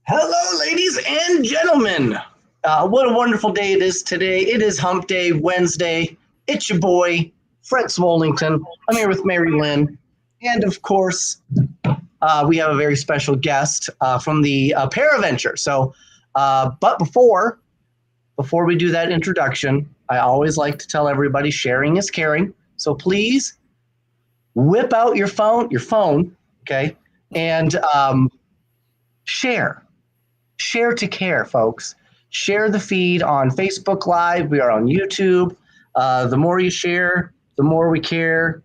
Hello, ladies and gentlemen. What a wonderful day it is today. It is Hump Day, Wednesday. It's your boy, Fred Swollington. I'm here with MaryLynn. And of course, we have a very special guest from the Paraventure. But before we do that introduction, I always like to tell everybody sharing is caring. So please whip out your phone, okay, and share. Share to care, folks. Share the feed on Facebook Live. We are on YouTube. The more you share, the more we care.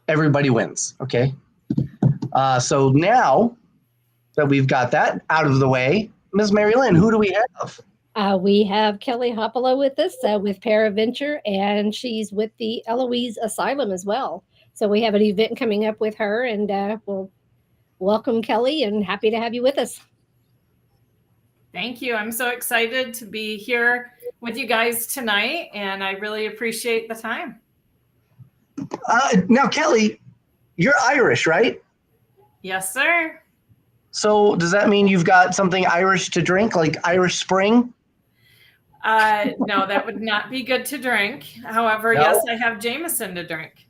Everybody wins, okay? So now that we've got that out of the way, Ms. MaryLynn, who do we have? We have Kelly Haapala with us with Paraventure, and she's with the Eloise Asylum as well. So we have an event coming up with her, and we'll welcome Kelly and happy to have you with us. Thank you. I'm so excited to be here with you guys tonight, and I really appreciate the time. Now, Kelly, you're Irish, right? Yes, sir. So does that mean you've got something Irish to drink, like Irish Spring? No, that would not be good to drink. However, No? Yes, I have Jameson to drink.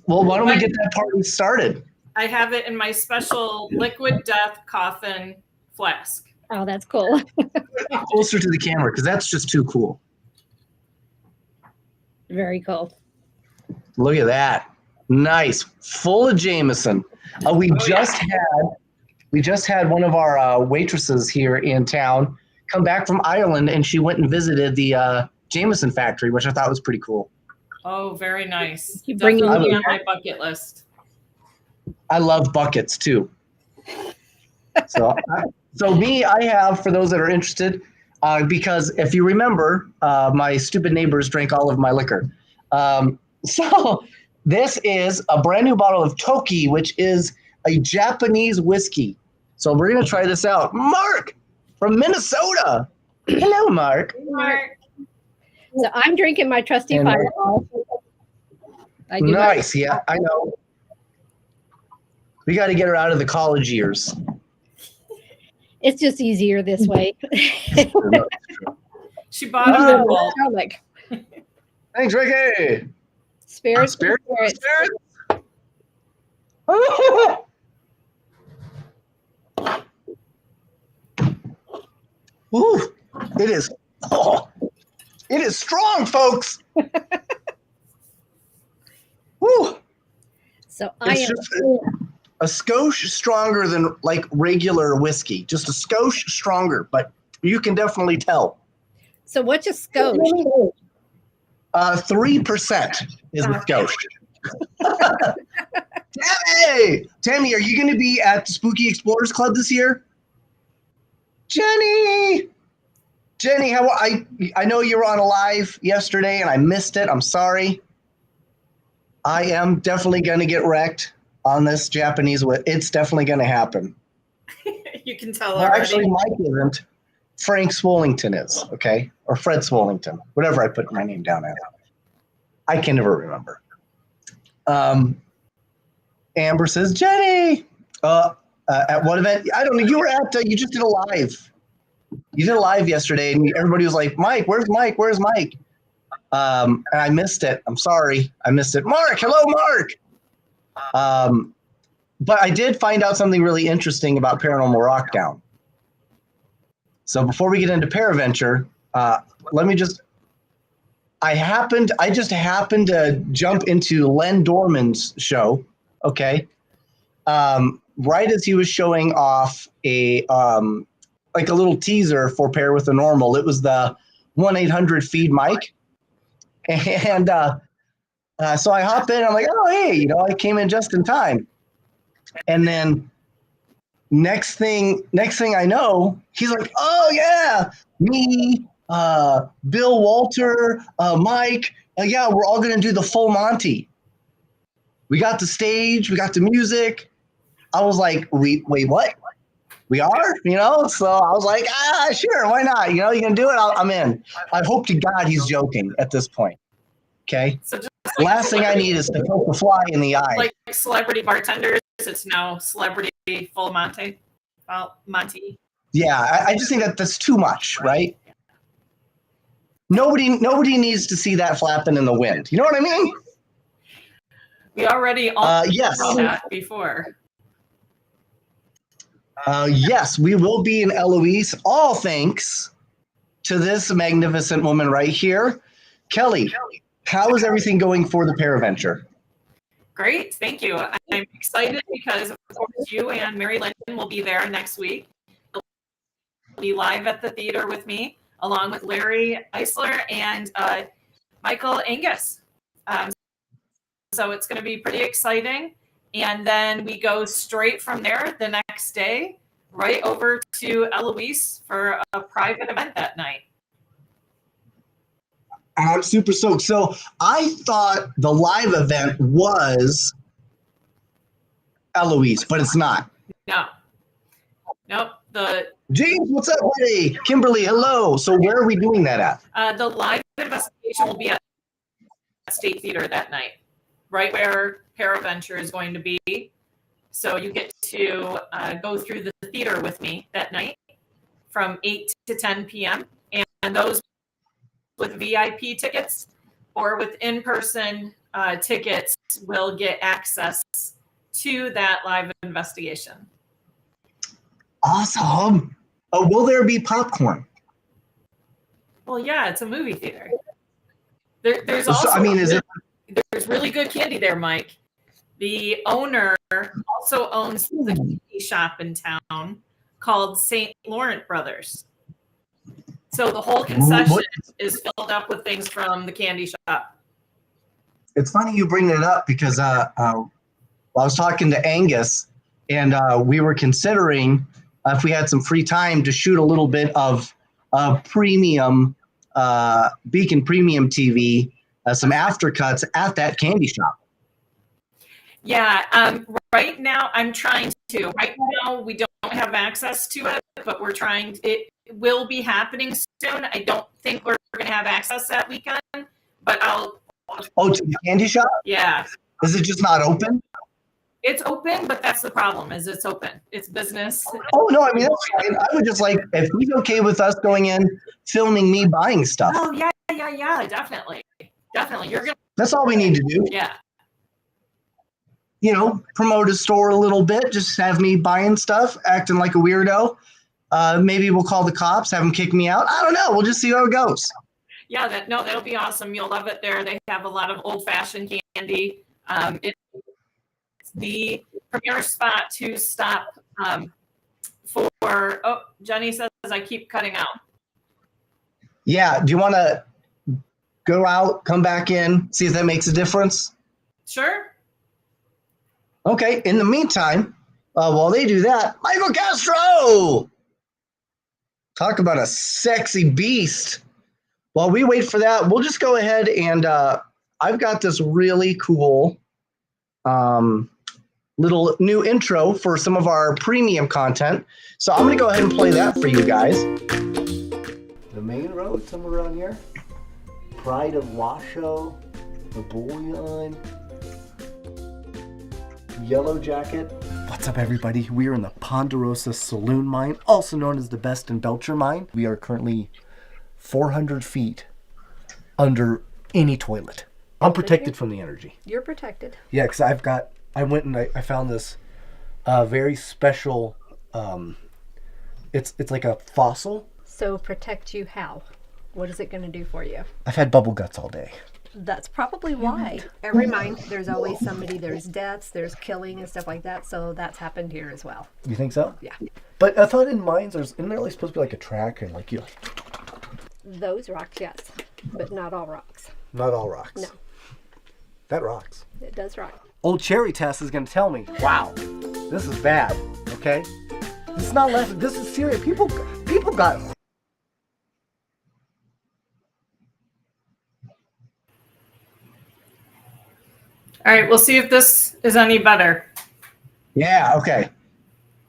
Well, why don't we get that party started? I have it in my special liquid death coffin flask. Oh, that's cool. Closer to the camera, because that's just too cool. Very cool. Look at that. Nice. Full of Jameson. We just had one of our waitresses here in town come back from Ireland, and she went and visited the Jameson factory, which I thought was pretty cool. Oh, very nice. You bring Definitely on my bucket list. I love buckets too. I have, for those that are interested, because if you remember, my stupid neighbors drank all of my liquor. So this is a brand new bottle of Toki, which is a Japanese whiskey. So we're going to try this out. Mark from Minnesota. Hello, Mark. Mark. So I'm drinking my trusty Fireball. Nice. Yeah, I know. We got to get her out of the college years. It's just easier this way. She bought a bottle. Thanks, Ricky. Spirits. Ooh, it is. Oh, it is strong, folks. Woo. So I am just a skosh stronger than like regular whiskey. Just a skosh stronger, but you can definitely tell. So what's a skosh? 3% is the skosh. Tammy, are you going to be at the Spooky Explorers Club this year? Jenny, how I know you were on a live yesterday and I missed it. I'm sorry. I am definitely going to get wrecked on this Japanese. It's definitely going to happen. You can tell Well, already. actually, Mike isn't. Frank Swollington is, okay? Or Fred Swollington, whatever I put my name down as. I can never remember. Amber says, Jenny, at what event? I don't know. You were at, you just did a live. You did a live yesterday, and everybody was like, Mike, where's Mike? Where's Mike? And I missed it. I'm sorry. I missed it. Mark, hello, Mark. But I did find out something really interesting about Paranormal Rockdown. So before we get into Paraventure, let me just, I just happened to jump into Len Dorman's show, okay? Right as he was showing off like a little teaser for Pair with the Normal. It was the 1-800-FEED Mike. And so I hop in, I'm like, oh, hey, I came in just in time. And then next thing I know, he's like, oh yeah, me, Bill Walter, Mike, yeah, we're all gonna do the full Monty. We got the stage, we got the music. I was like, wait, what? We are, So I was like, sure, why not? You can do it. I'm in. I hope to God he's joking at this point. Okay. So just Last thing I need is to poke a fly in the eye. Like celebrity bartenders, it's now celebrity full Monty. Well, Monty. Yeah, I just think that's too much, right? Nobody needs to see that flapping in the wind. You know what I mean? We already yes. saw that before. Yes, we will be in Eloise, all thanks to this magnificent woman right here. Kelly, how is everything going for the Paraventure? Great, thank you. I'm excited because, of course, you and MaryLynn will be there next week. You'll be live at the theater with me, along with Larry Eisler and Michael Angus. So it's going to be pretty exciting. And then we go straight from there the next day, right over to Eloise for a private event that night. I'm super stoked. So I thought the live event was Eloise, but it's not. No. Nope. James, what's up, buddy? Kimberly, hello. So where are we doing that at? The live investigation will be at State Theater that night, right where Paraventure is going to be. So you get to go through the theater with me that night from 8 to 10 p.m. And those with VIP tickets or with in-person tickets will get access to that live investigation. Awesome. Will there be popcorn? Well, yeah, it's a movie theater. There's also, there's really good candy there, Mike. The owner also owns the candy shop in town called St. Laurent Brothers. So the whole concession is filled up with things from the candy shop. It's funny you bring that up because I was talking to Angus and we were considering if we had some free time to shoot a little bit of premium Beacon Premium TV, some after cuts at that candy shop. Yeah, right now I'm trying to. Right now we don't have access to it, but we're trying. It will be happening soon. I don't think we're going to have access that weekend, but I'll. Oh, to the candy shop? Yeah. Is it just not open? It's open, but that's the problem. Is it's open. It's business. Oh no, I mean that's fine. I would just like if he's okay with us going in, filming me buying stuff. Oh yeah, definitely. You're gonna. That's all we need to do. Yeah. You know, promote a store a little bit. Just have me buying stuff, acting like a weirdo. Maybe we'll call the cops, have them kick me out. I don't know. We'll just see how it goes. Yeah, that'll be awesome. You'll love it there. They have a lot of old-fashioned candy. It's the premier spot to stop for. Oh, Jenny says I keep cutting out. Yeah. Do you want to go out, come back in, see if that makes a difference? Sure. Okay. In the meantime, while they do that, Michael Castro. Talk about a sexy beast. While we wait for that, we'll just go ahead and I've got this really cool little new intro for some of our premium content. So I'm going to go ahead and play that for you guys. The main road, somewhere around here. Pride of Washoe, the Bullion, Yellow Jacket. What's up, everybody? We are in the Ponderosa Saloon Mine, also known as the Best in Belcher Mine. We are currently 400 feet under any toilet. I'm protected from the energy. You're protected. Yeah, because I went and I found this very special, it's like a fossil. So protect you how? What is it going to do for you? I've had bubble guts all day. That's probably why. Every mine, there's always somebody, there's deaths, there's killing and stuff like that. So that's happened here as well. You think so? Yeah. But I thought in mines, isn't there supposed to be like a track and like you? Those rocks, yes, but not all rocks. Not all rocks. No. That rocks. It does rock. Old Cherry Test is going to tell me, wow, this is bad, okay? This is not left, this is serious. People got... All right, we'll see if this is any better. Yeah, okay.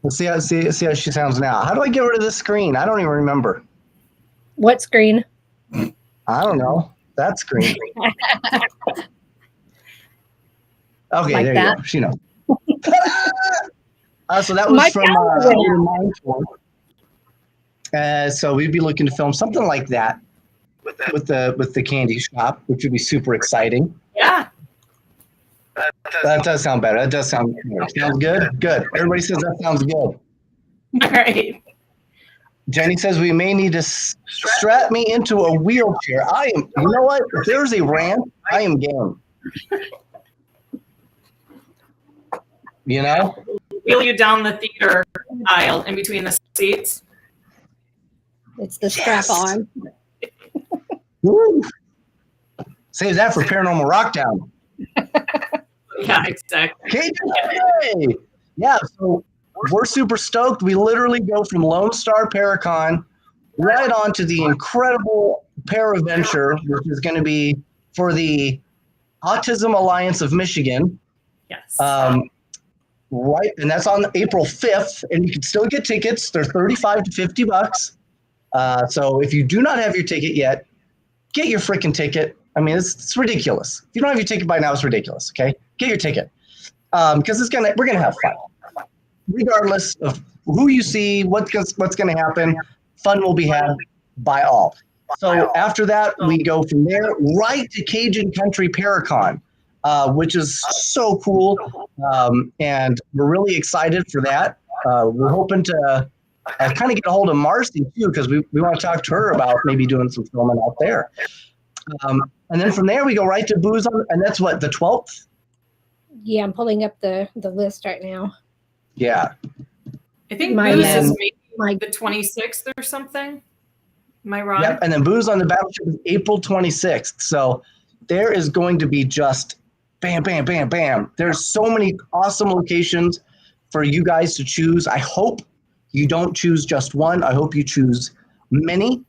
Let's see how she sounds now. How do I get rid of this screen? I don't even remember. What screen? I don't know. That screen. Okay, Like there that? you go. She knows. So that was My from power went out. so we'd be looking to film something like that with the candy shop, which would be super exciting. Yeah. That does sound better. That does sound better. Sounds good. Good. Everybody says that sounds good. All right. Jenny says we may need to strap me into a wheelchair. I am. You know what? If there's a ramp, I am game. You know? Wheel you down the theater aisle in between the seats. It's the strap on. Woo. Save that for Paranormal Rockdown. Yeah, exactly. KJ! Yeah, so we're super stoked. We literally go from Lone Star Paracon right on to the incredible Paraventure, which is going to be for the Autism Alliance of Michigan. Yes. Right, and that's on April 5th, and you can still get tickets. They're $35 to $50. So if you do not have your ticket yet, get your freaking ticket. I mean, it's ridiculous. If you don't have your ticket by now, it's ridiculous. Okay, get your ticket because we're gonna have fun, regardless of who you see, what's gonna happen. Fun will be had by all. So after that, we go from there right to Cajun Country Paracon, which is so cool, and we're really excited for that. We're hoping to kind of get a hold of Marcy too, because we want to talk to her about maybe doing some filming out there. And then from there, we go right to Booze on, and that's what, the 12th? Yeah, I'm pulling up the list right now. Yeah. I think My- Booze is my- maybe the 26th or something. Am I wrong? Yep. And then Booze on the Battleship is April 26th. So there is going to be just bam, bam, bam, bam. There's so many awesome locations for you guys to choose. I hope you don't choose just one. I hope you choose many.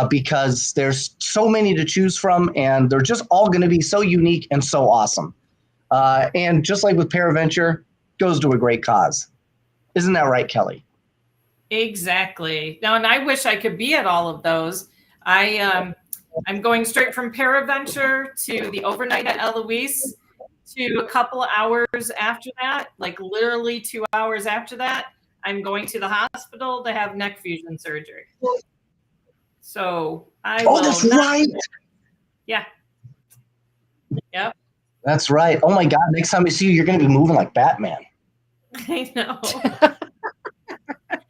Because there's so many to choose from, and they're just all going to be so unique and so awesome. And just like with Paraventure, goes to a great cause. Isn't that right, Kelly? Exactly. Now, and I wish I could be at all of those. I'm going straight from Paraventure to the overnight at Eloise to a couple of hours after that, like literally 2 hours after that, I'm going to the hospital to have neck fusion surgery. So That's right. Yeah. Yep. That's right. Oh my God. Next time I see you, you're going to be moving like Batman. I know.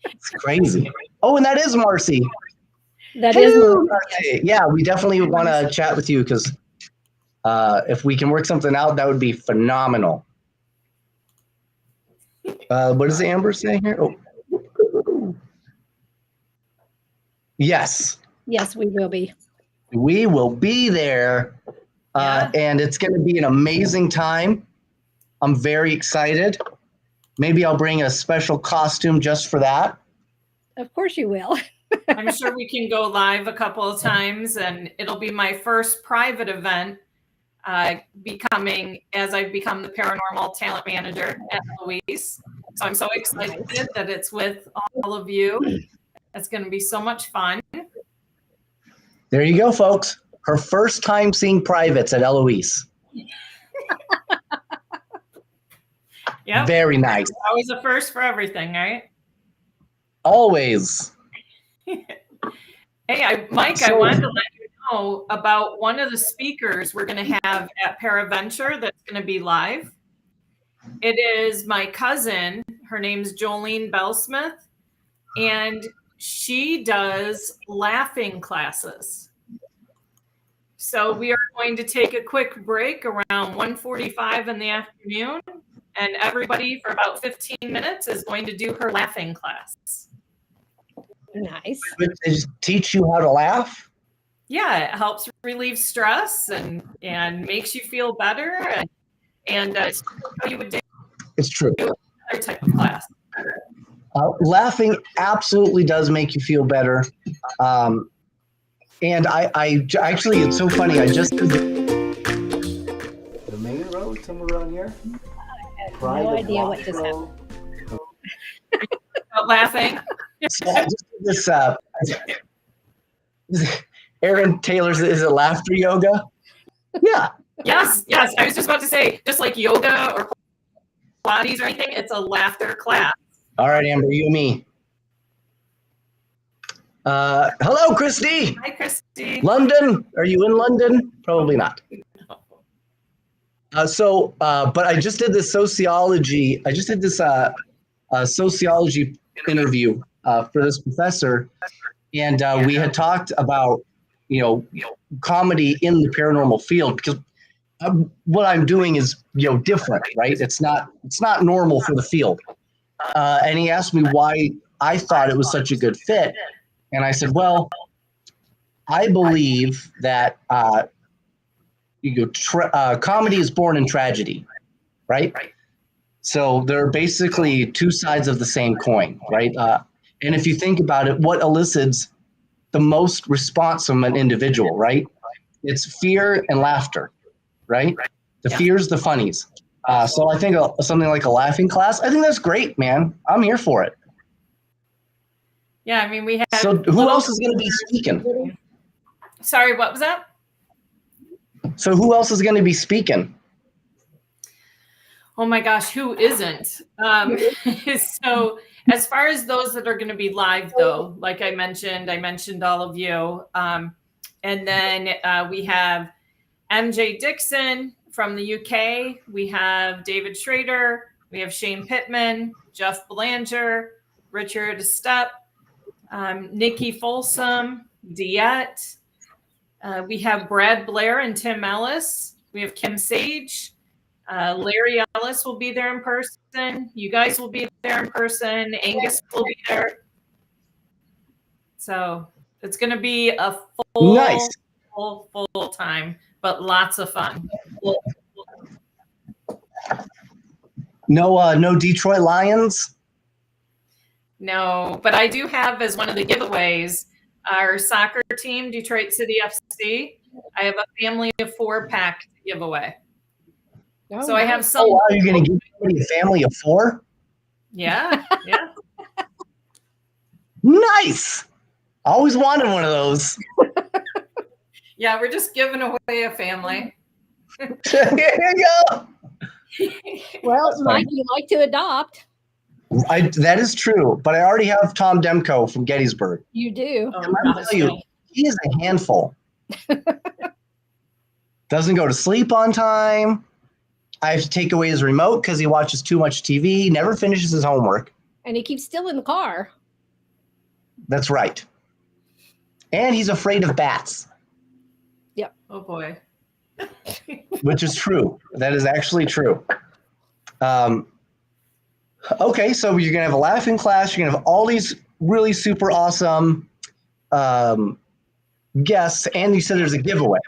It's crazy. Oh, and that is Marcy. That is Hello, Marcy. Yeah, we definitely want to chat with you because if we can work something out, that would be phenomenal. What does Amber say here? Oh. Yes. Yes, we will be. We will be there, and it's going to be an amazing time. I'm very excited. Maybe I'll bring a special costume just for that. Of course you will. I'm sure we can go live a couple of times, and it'll be my first private event as I've become the paranormal talent manager at Louise. So I'm so excited that it's with all of you. It's going to be so much fun. There you go, folks. Her first time seeing privates at Eloise. Yep. Very nice. Always a first for everything, right? Always. Hey, Mike, I wanted to let you know about one of the speakers we're going to have at Paraventure that's going to be live. It is my cousin. Her name's Jolene Bellsmith, and she does laughing classes. So we are going to take a quick break around 1:45 in the afternoon, and everybody for about 15 minutes is going to do her laughing class. Nice. They just teach you how to laugh? Yeah, it helps relieve stress and makes you feel better. And it's how you would do It's true. another type of class. Laughing absolutely does make you feel better. And I actually, it's so funny. I just did the main road somewhere around here. No idea what just happened. About laughing. So I just did this. Aaron Taylor's, is it laughter yoga? Yeah. Yes. I was just about to say, just like yoga or Pilates or anything, it's a laughter class. All right, Amber, you and me. Hello, Christy. Hi, Christy. London? Are you in London? Probably not. But I just did this sociology. I just did this sociology interview for this professor, and we had talked about, comedy in the paranormal field, because what I'm doing is, different, right? It's not normal for the field. And he asked me why I thought it was such a good fit, and I said, well, I believe that comedy is born in tragedy, right? So they're basically two sides of the same coin, right? And if you think about it, what elicits the most response from an individual, right? It's fear and laughter, right? The fear's the funnies. So I think something like a laughing class, I think that's great, man. I'm here for it. Yeah, I mean, we have. So who else is going to be speaking? Sorry, what was that? So who else is going to be speaking? Oh my gosh, who isn't? So as far as those that are going to be live, though, like I mentioned all of you. And then we have MJ Dixon from the UK. We have David Schrader. We have Shane Pittman, Jeff Belanger, Richard Stepp, Nikki Folsom, Diet. We have Brad Blair and Tim Ellis. We have Kim Sage. Larry Ellis will be there in person. You guys will be there in person. Angus will be there. So it's going to be a full time, but lots of fun. No Detroit Lions? No, but I do have as one of the giveaways our soccer team, Detroit City FC. I have a family of 4 pack to give away. Oh, so I have some. Oh, wow, you're going to give somebody a family of 4? Yeah. Nice. Always wanted one of those. Yeah, we're just giving away a family. There you go. Well, Mike, you like to adopt. That is true, but I already have Tom Demko from Gettysburg. You do. And let me tell you, he is a handful. Doesn't go to sleep on time. I have to take away his remote because he watches too much TV. He never finishes his homework. And he keeps still in the car. That's right. And he's afraid of bats. Yep. Oh, boy. Which is true. That is actually true. Okay, so you're going to have a laughing class. You're going to have all these really super awesome guests. And you said there's a giveaway.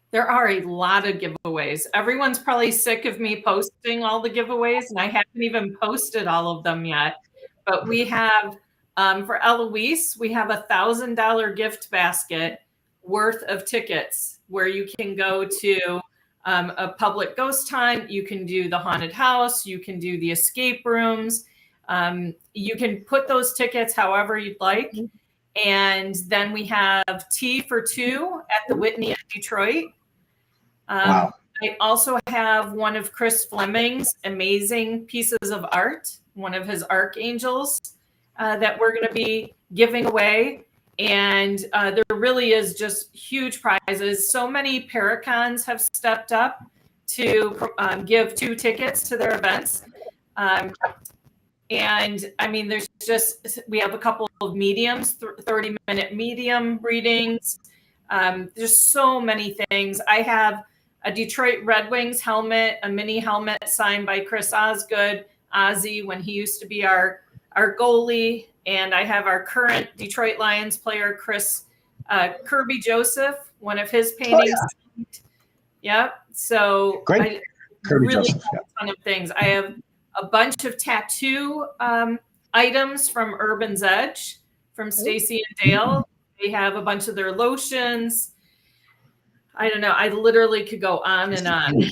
There are a lot of giveaways. Everyone's probably sick of me posting all the giveaways, and I haven't even posted all of them yet. But we have, for Eloise, we have $1,000 gift basket worth of tickets where you can go to a public ghost hunt. You can do the haunted house. You can do the escape rooms. You can put those tickets however you'd like. And then we have tea for 2 at the Whitney in Detroit. Wow. I also have one of Chris Fleming's amazing pieces of art, one of his archangels that we're going to be giving away. And there really is just huge prizes. So many Paracons have stepped up to give 2 tickets to their events. And I mean, we have a couple of mediums, 30-minute medium readings. There's so many things. I have a Detroit Red Wings helmet, a mini helmet signed by Chris Osgood, Ozzy, when he used to be our goalie. And I have our current Detroit Lions player, Kirby Joseph, one of his paintings. Oh, yeah. Yep. So great. Kirby really Joseph, have a ton of things. I have a bunch of tattoo items from Urban's Edge, from Stacy and Dale. They have a bunch of their lotions. I don't know. I literally could go on and on.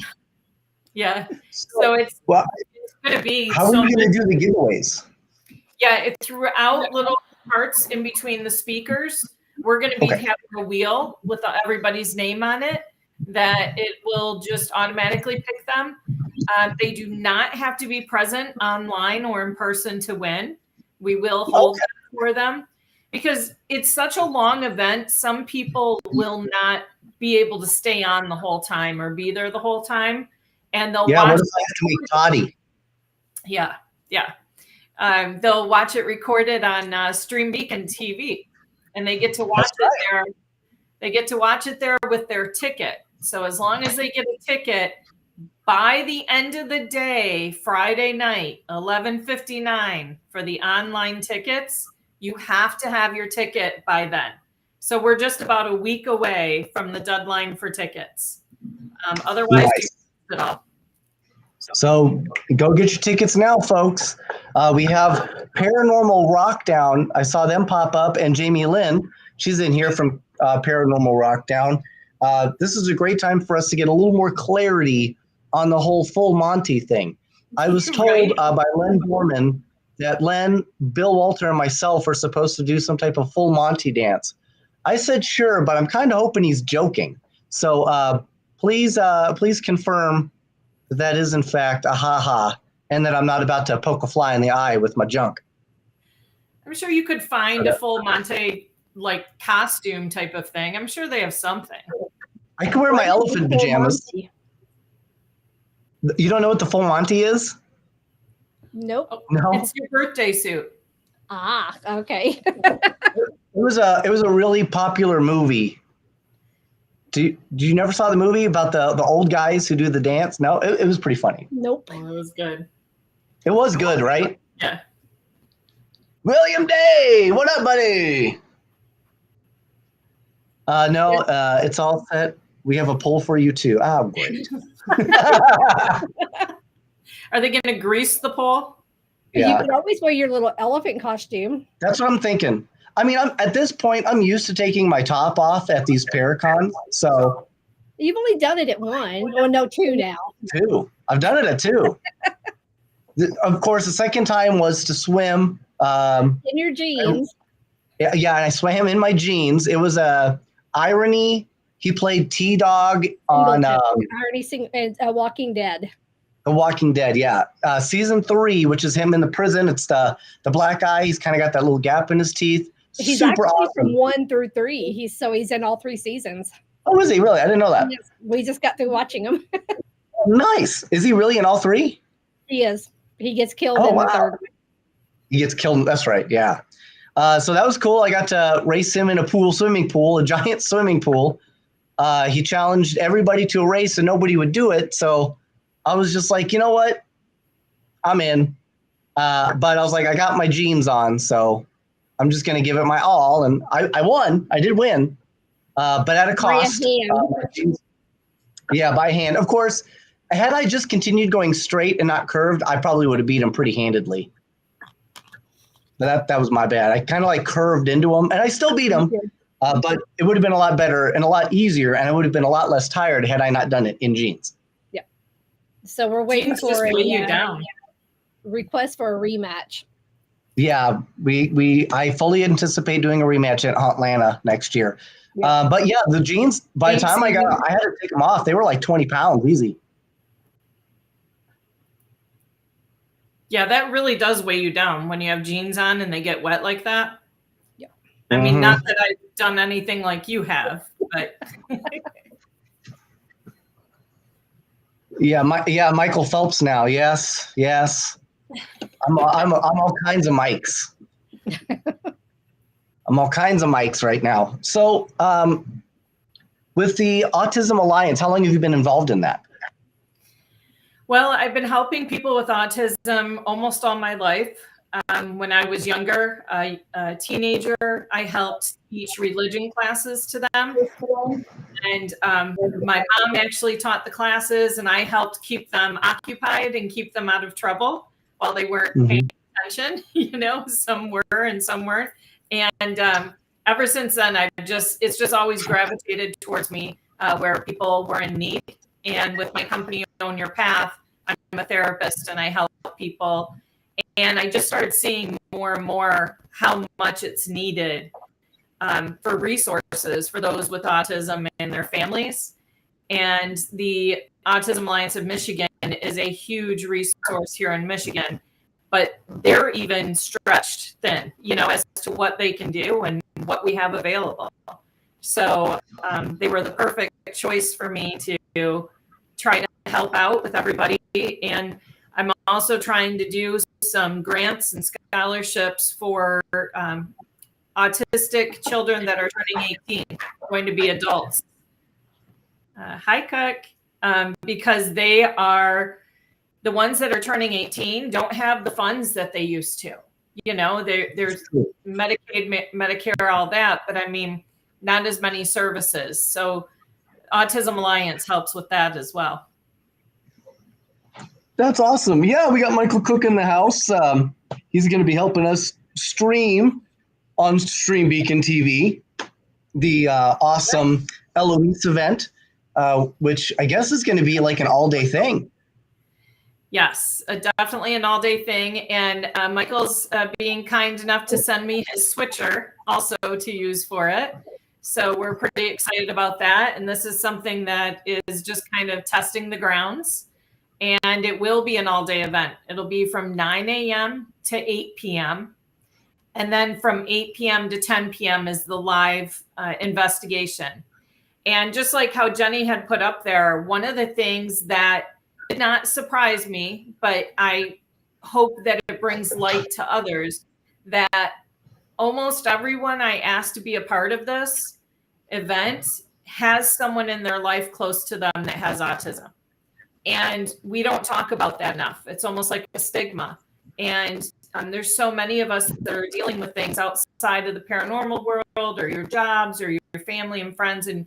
Yeah. So it's going to be. How are you going to do the giveaways? Yeah, it's throughout little parts in between the speakers. We're going to be having a wheel with everybody's name on it that it will just automatically pick them. They do not have to be present online or in person to win. We will hold that for them because it's such a long event. Some people will not be able to stay on the whole time or be there the whole time, and they'll watch. What if I have to make toddy? Yeah. They'll watch it recorded on Stream Beacon TV, and they get to watch it there. They get to watch it there with their ticket. So as long as they get a ticket by the end of the day, Friday night, 11:59 for the online tickets, you have to have your ticket by then. So we're just about a week away from the deadline for tickets. Otherwise, Nice. do it all. So go get your tickets now, folks. We have Paranormal Rockdown. I saw them pop up, and Jamie Lynn, she's in here from Paranormal Rockdown. This is a great time for us to get a little more clarity on the whole full Monty thing. I was told by Len Borman that Len, Bill Walter, and myself are supposed to do some type of full Monty dance. I said sure, but I'm kind of hoping he's joking. So please confirm that is in fact a ha-ha, and that I'm not about to poke a fly in the eye with my junk. I'm sure you could find a full Monty like costume type of thing. I'm sure they have something. I can wear my elephant pajamas. You don't know what the full Monty is? Nope. No. It's your birthday suit. Ah, okay. It was a really popular movie. Do you never saw the movie about the old guys who do the dance? No, it was pretty funny. Nope. Oh, it was good. It was good, right? Yeah. William Day, what up, buddy? No, it's all set. We have a poll for you too. Ah, great. Are they going to grease the pole? You Yeah, could always wear your little elephant costume. that's what I'm thinking. I mean, at this point, I'm used to taking my top off at these Paracons. So You've only done it at one. Oh, no, two now. two. I've done it at two. Of course, the second time was to swim. In your jeans. Yeah, and I swam in my jeans. It was a irony. He played T-Dog on Walking Dead. The Walking Dead. Yeah, season 3, which is him in the prison. It's the black eye. He's kind of got that little gap in his teeth. He's Super actually awesome. from 1 through 3. He's in all 3 seasons. Oh, is he really? I didn't know that. Yes, we just got through watching him. Nice. Is he really in all 3? He is. He gets killed in the third. He gets killed. That's right. Yeah. So that was cool. I got to race him in a swimming pool, a giant swimming pool. He challenged everybody to a race and nobody would do it. So I was just like, you know what? I'm in. But I was like, I got my jeans on, so I'm just going to give it my all. And I won. I did win, but at a cost. Yeah, by hand. Of course, had I just continued going straight and not curved, I probably would have beat him pretty handedly. But that was my bad. I kind of like curved into him, and I still beat him. But it would have been a lot better and a lot easier, and I would have been a lot less tired had I not done it in jeans. Yeah. So we're waiting for a request for a rematch. Yeah, I fully anticipate doing a rematch at Atlanta next year. Yeah. But yeah, the jeans, by the time I had to take them off, they were like 20 pounds easy. Yeah, that really does weigh you down when you have jeans on and they get wet like that. Yeah. I mean, not that I've done anything like you have, but. Michael Phelps now. Yes. I'm all kinds of mics. I'm all kinds of mics right now. So with the Autism Alliance, how long have you been involved in that? Well, I've been helping people with autism almost all my life. When I was younger, a teenager, I helped teach religion classes to them. And my mom actually taught the classes, and I helped keep them occupied and keep them out of trouble while they weren't paying attention. Some were and some weren't. And ever since then, it's just always gravitated towards me where people were in need. And with my company, Own Your Path, I'm a therapist and I help people. And I just started seeing more and more how much it's needed for resources for those with autism and their families. And the Autism Alliance of Michigan is a huge resource here in Michigan, but they're even stretched thin, as to what they can do and what we have available. So they were the perfect choice for me to try to help out with everybody. And I'm also trying to do some grants and scholarships for autistic children that are turning 18, going to be adults. Hi, Cook. Because they are the ones that are turning 18 don't have the funds that they used to. There's Medicaid, Medicare, all that, but I mean, not as many services. So Autism Alliance helps with that as well. That's awesome. Yeah, we got Michael Cook in the house. He's going to be helping us stream on Stream Beacon TV the awesome Eloise event, which I guess is going to be like an all-day thing. Yes, definitely an all-day thing. And Michael's being kind enough to send me his switcher also to use for it. So we're pretty excited about that. And this is something that is just kind of testing the grounds. And it will be an all-day event. It'll be from 9 a.m. to 8 p.m. And then from 8 p.m. to 10 p.m. is the live investigation. And just like how Jenny had put up there, one of the things that did not surprise me, but I hope that it brings light to others, that almost everyone I asked to be a part of this event has someone in their life close to them that has autism. And we don't talk about that enough. It's almost like a stigma. And there's so many of us that are dealing with things outside of the paranormal world or your jobs or your family and friends, and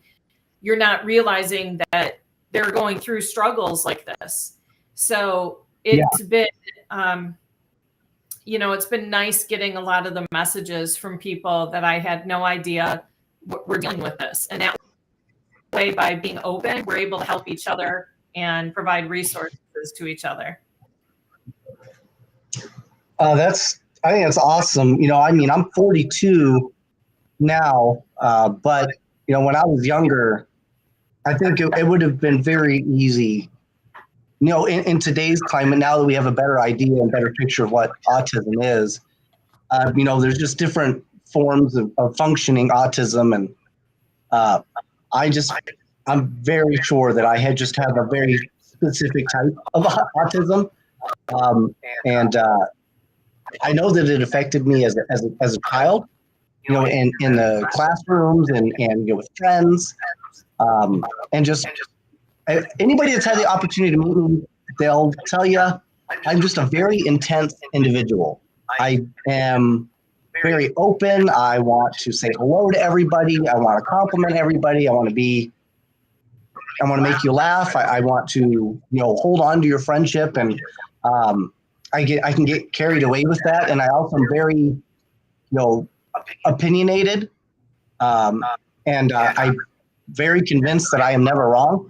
you're not realizing that they're going through struggles like this. So it's been, it's been nice getting a lot of the messages from people that I had no idea we're dealing with this. And that way, by being open, we're able to help each other and provide resources to each other. I think that's awesome. I'm 42 now, but when I was younger, I think it would have been very easy, in today's climate, now that we have a better idea and better picture of what autism is, there's just different forms of functioning autism. And I'm very sure that I had just have a very specific type of autism. And I know that it affected me as a child, in the classrooms and with friends. And just anybody that's had the opportunity to meet me, they'll tell you I'm just a very intense individual. I am very open. I want to say hello to everybody. I want to compliment everybody. I want to make you laugh. I want to, hold on to your friendship. And I can get carried away with that. And I also am very, opinionated. And I'm very convinced that I am never wrong,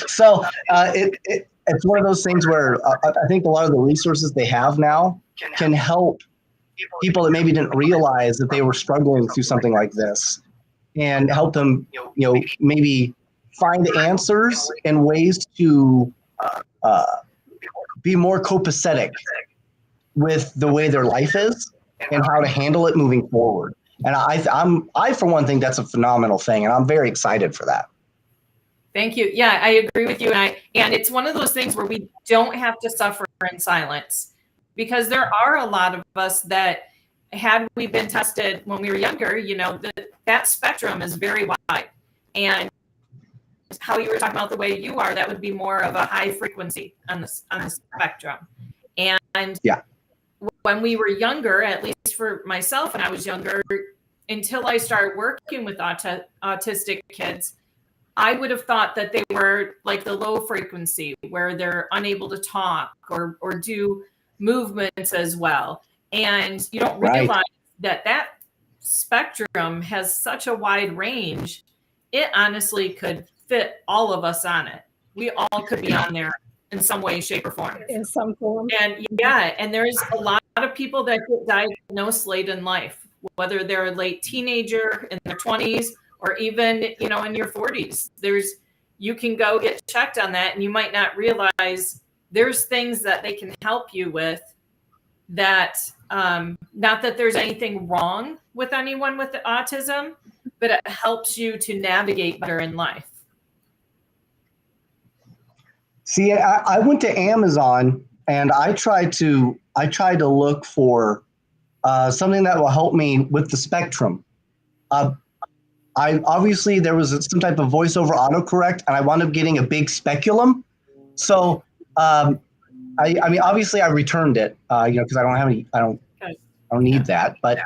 So it's one of those things where I think a lot of the resources they have now can help people that maybe didn't realize that they were struggling through something like this, and help them, maybe find answers and ways to be more copacetic with the way their life is and how to handle it moving forward. And I for one think that's a phenomenal thing, and I'm very excited for that. Thank you. Yeah, I agree with you. And it's one of those things where we don't have to suffer in silence, because there are a lot of us that, had we been tested when we were younger, that spectrum is very wide. And how you were talking about the way you are, that would be more of a high frequency on the spectrum. And when we were younger, at least for myself when I was younger, until I started working with autistic kids, I would have thought that they were like the low frequency, where they're unable to talk or do movements as well. And you don't realize that spectrum has such a wide range. It honestly could fit all of us on it. We all could be on there in some way, shape, or form. In some form. And and there's a lot of people that get diagnosed late in life, whether they're a late teenager, in their 20s, or even, in your 40s. There's, you can go get checked on that, and you might not realize there's things that they can help you with that, not that there's anything wrong with anyone with autism, but it helps you to navigate better in life. See, I went to Amazon and I tried to look for something that will help me with the spectrum. I obviously there was some type of voiceover autocorrect, and I wound up getting a big speculum. So I mean, obviously I returned it, because I don't have any, I don't need that. But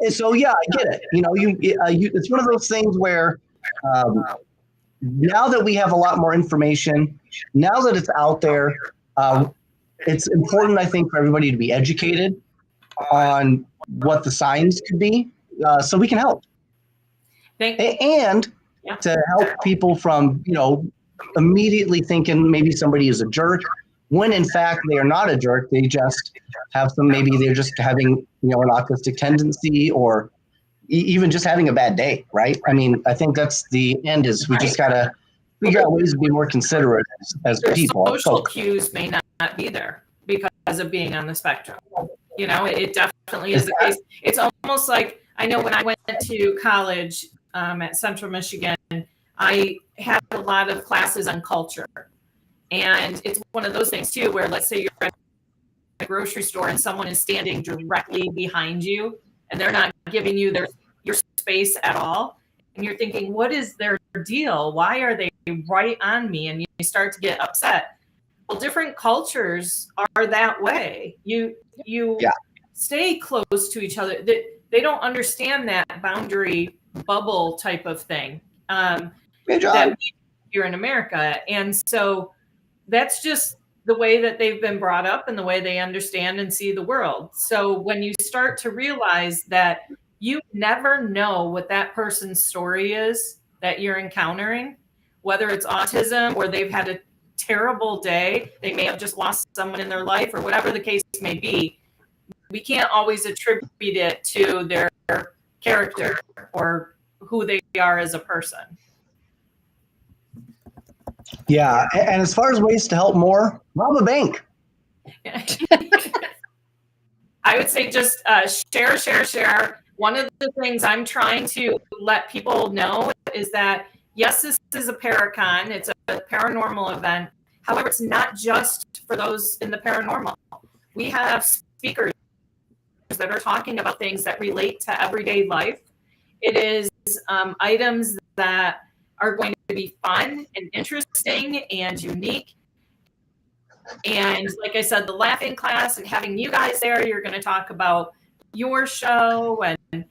so yeah, I get it. It's one of those things where now that we have a lot more information, now that it's out there, it's important, I think, for everybody to be educated on what the signs could be, so we can help. And to help people from, immediately thinking maybe somebody is a jerk, when in fact they are not a jerk. They just have maybe they're just having, an autistic tendency, or even just having a bad day, right? I mean, I think that's the end, is we just got to figure out ways to be more considerate as people. Social cues may not be there because of being on the spectrum. It definitely is the case. It's almost like, I know when I went to college at Central Michigan, I had a lot of classes on culture. And it's one of those things too, where let's say you're at a grocery store and someone is standing directly behind you and they're not giving you your space at all. And you're thinking, what is their deal? Why are they right on me? And you start to get upset. Well, different cultures are that way. You stay close to each other. They don't understand that boundary bubble type of thing that we here in America. And so that's just the way that they've been brought up and the way they understand and see the world. So when you start to realize that you never know what that person's story is that you're encountering, whether it's autism or they've had a terrible day, they may have just lost someone in their life, or whatever the case may be, we can't always attribute it to their character or who they are as a person. Yeah, and as far as ways to help more, rob a bank. I would say just share. One of the things I'm trying to let people know is that, yes, this is a Paracon. It's a paranormal event. However, it's not just for those in the paranormal. We have speakers that are talking about things that relate to everyday life. It is items that are going to be fun and interesting and unique. And like I said, the laughing class and having you guys there, you're going to talk about your show, and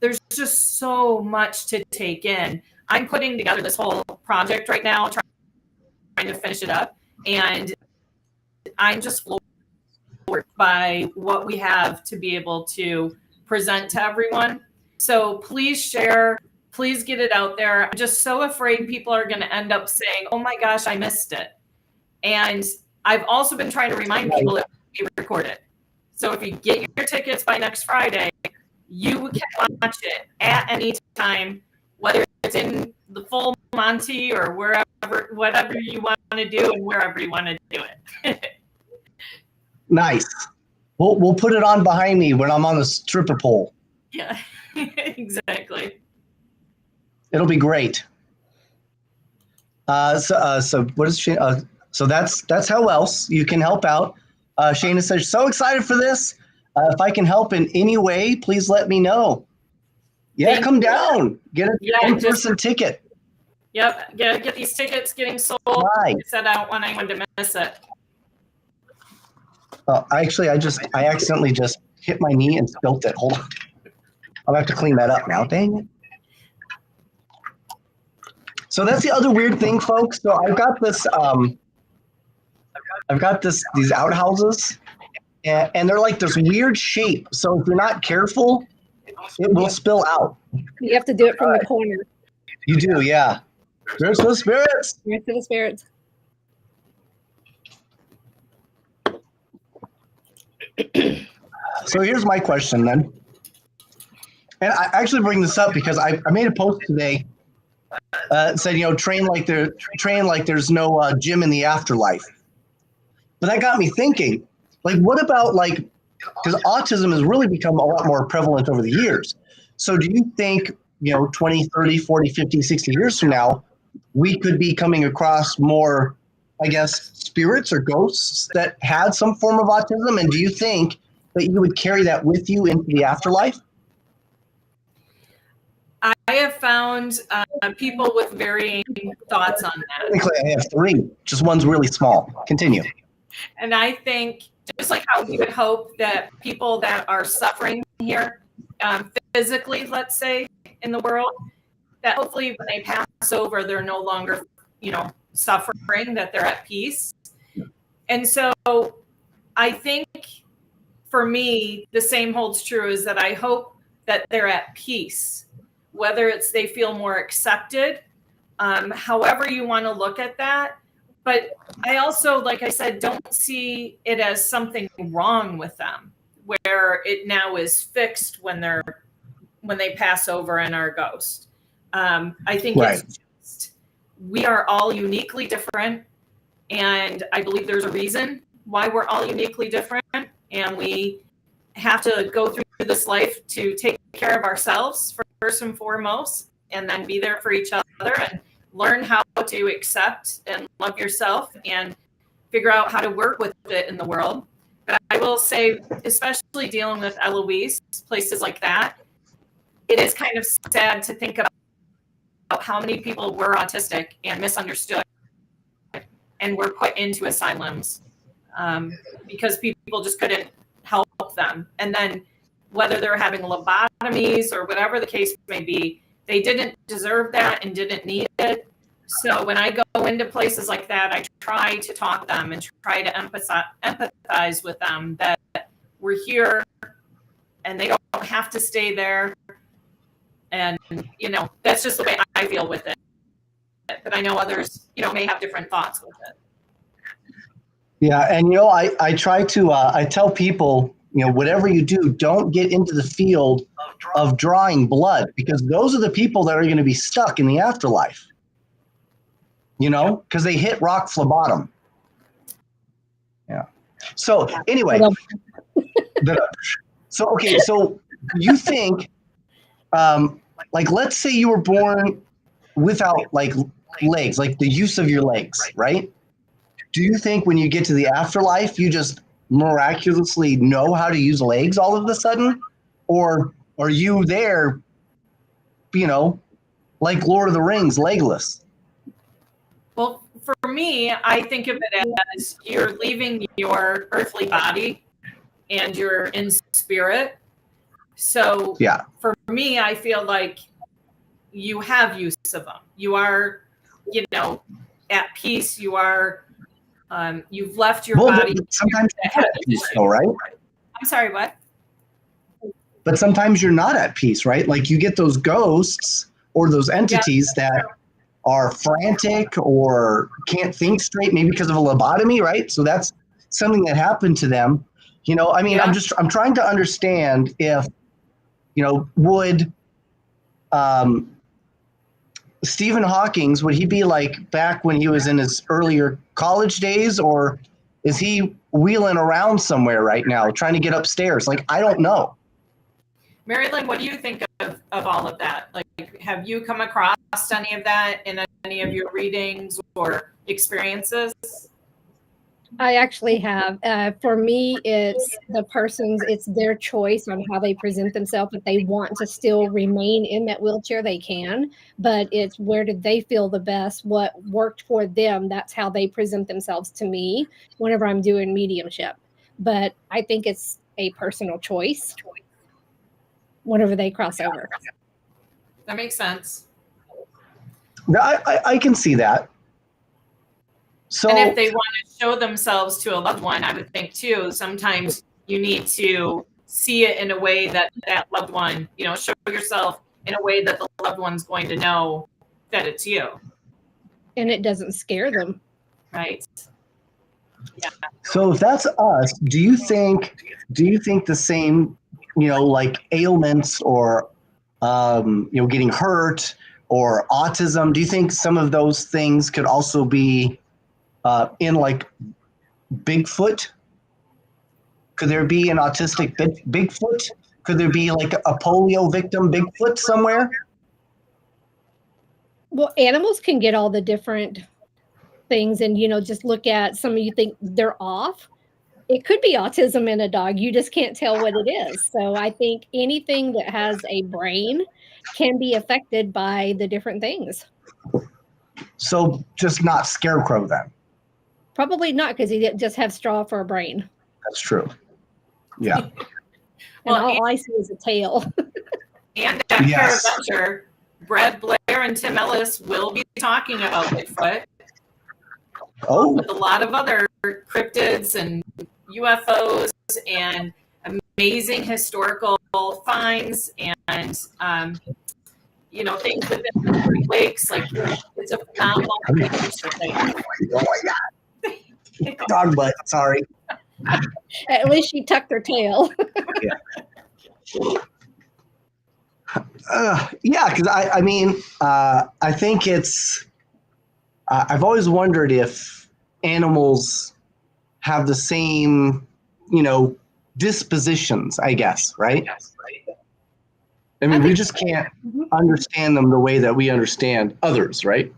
there's just so much to take in. I'm putting together this whole project right now, trying to finish it up, and I'm just floored by what we have to be able to present to everyone. So please share. Please get it out there. I'm just so afraid people are going to end up saying, oh my gosh, I missed it. And I've also been trying to remind people that we record it. So if you get your tickets by next Friday, you can watch it at any time, whether it's in the full Monty or wherever, whatever you want to do and wherever you want to do it. Nice. We'll put it on behind me when I'm on the stripper pole. Yeah, exactly. It'll be great. So what is Shane? So that's how else you can help out. Shana says, so excited for this. If I can help in any way, please let me know. Yeah, come down. Get an in-person ticket. Yep, get these tickets getting sold. Right. I said I don't want anyone to miss it. I accidentally just hit my knee and spilt it. Hold on. I'll have to clean that up now. Dang it. So that's the other weird thing, folks. So I've got these outhouses, and they're like this weird shape. So if you're not careful, it will spill out. You have to do it from the corner. You do, yeah. Spirits for the spirits. Spirits for the spirits. So here's my question then. And I actually bring this up because I made a post today said, train like there's no gym in the afterlife. But that got me thinking, like, what about because autism has really become a lot more prevalent over the years. So do you think, 20, 30, 40, 50, 60 years from now, we could be coming across more, I guess, spirits or ghosts that had some form of autism? And do you think that you would carry that with you into the afterlife? I have found people with varying thoughts on that. Technically, I have 3. Just one's really small. Continue. And I think, just like how we would hope that people that are suffering here, physically, let's say, in the world, that hopefully when they pass over, they're no longer, suffering, that they're at peace. And so I think for me, the same holds true, is that I hope that they're at peace, whether it's they feel more accepted, however you want to look at that. But I also, like I said, don't see it as something wrong with them, where it now is fixed when they pass over and are a ghost. I think It's just, we are all uniquely different, and I believe there's a reason why we're all uniquely different, and we have to go through this life to take care of ourselves first and foremost, and then be there for each other and learn how to accept and love yourself and figure out how to work with it in the world. But I will say, especially dealing with Eloise, places like that, it is kind of sad to think about how many people were autistic and misunderstood and were put into asylums because people just couldn't help them. And then whether they're having lobotomies or whatever the case may be, they didn't deserve that and didn't need it. So when I go into places like that, I try to talk to them and try to empathize with them that we're here and they don't have to stay there. And, that's just the way I feel with it. But I know others, may have different thoughts with it. Yeah. And, I try to, I tell people, whatever you do, don't get into the field of drawing blood, because those are the people that are going to be stuck in the afterlife, because they hit rock bottom. Yeah. So anyway, so you think, let's say you were born without legs, like the use of your legs, right? Do you think when you get to the afterlife, you just miraculously know how to use legs all of a sudden? Or are you there, like Lord of the Rings, legless? Well, for me, I think of it as you're leaving your earthly body and you're in spirit. So yeah, for me, I feel like you have use of them. You are, at peace. You are, you've left your body. Sometimes you're at peace, though, right? I'm sorry, what? But sometimes you're not at peace, right? Like you get those ghosts or those entities that are frantic or can't think straight, maybe because of a lobotomy, right? So that's something that happened to them. I'm trying to understand if, would Stephen Hawking's, would he be like back when he was in his earlier college days, or is he wheeling around somewhere right now trying to get upstairs? I don't know. MaryLynn, what do you think of all of that? Have you come across any of that in any of your readings or experiences? I actually have. For me, it's their choice on how they present themselves. If they want to still remain in that wheelchair, they can. But it's where did they feel the best? What worked for them? That's how they present themselves to me whenever I'm doing mediumship. But I think it's a personal choice whenever they cross over. That makes sense. I can see that. So, and if they want to show themselves to a loved one, I would think too, sometimes you need to see it in a way that loved one, show yourself in a way that the loved one's going to know that it's you. And it doesn't scare them. Right. Yeah. So if that's us, do you think the same, like ailments or, getting hurt or autism? Do you think some of those things could also be in like Bigfoot? Could there be an autistic Bigfoot? Could there be like a polio victim Bigfoot somewhere? Well, animals can get all the different things, and just look at some of you think they're off. It could be autism in a dog. You just can't tell what it is. So I think anything that has a brain can be affected by the different things. So just not Scarecrow then? Probably not, because he just have straw for a brain. That's true. Yeah. And Well, all I see is a tail. And at Yes. Paraventure, Brett Blair and Tim Ellis will be talking about Bigfoot Oh, with a lot of other cryptids and UFOs and amazing historical finds and things within the Great Lakes. Like, it's a phenomenal thing. oh my God. Dog butt, sorry. At least she tucked her tail. Yeah, because I think it's, I've always wondered if animals have the same, dispositions, I guess, right? I mean, we just can't understand them the way that we understand others, right?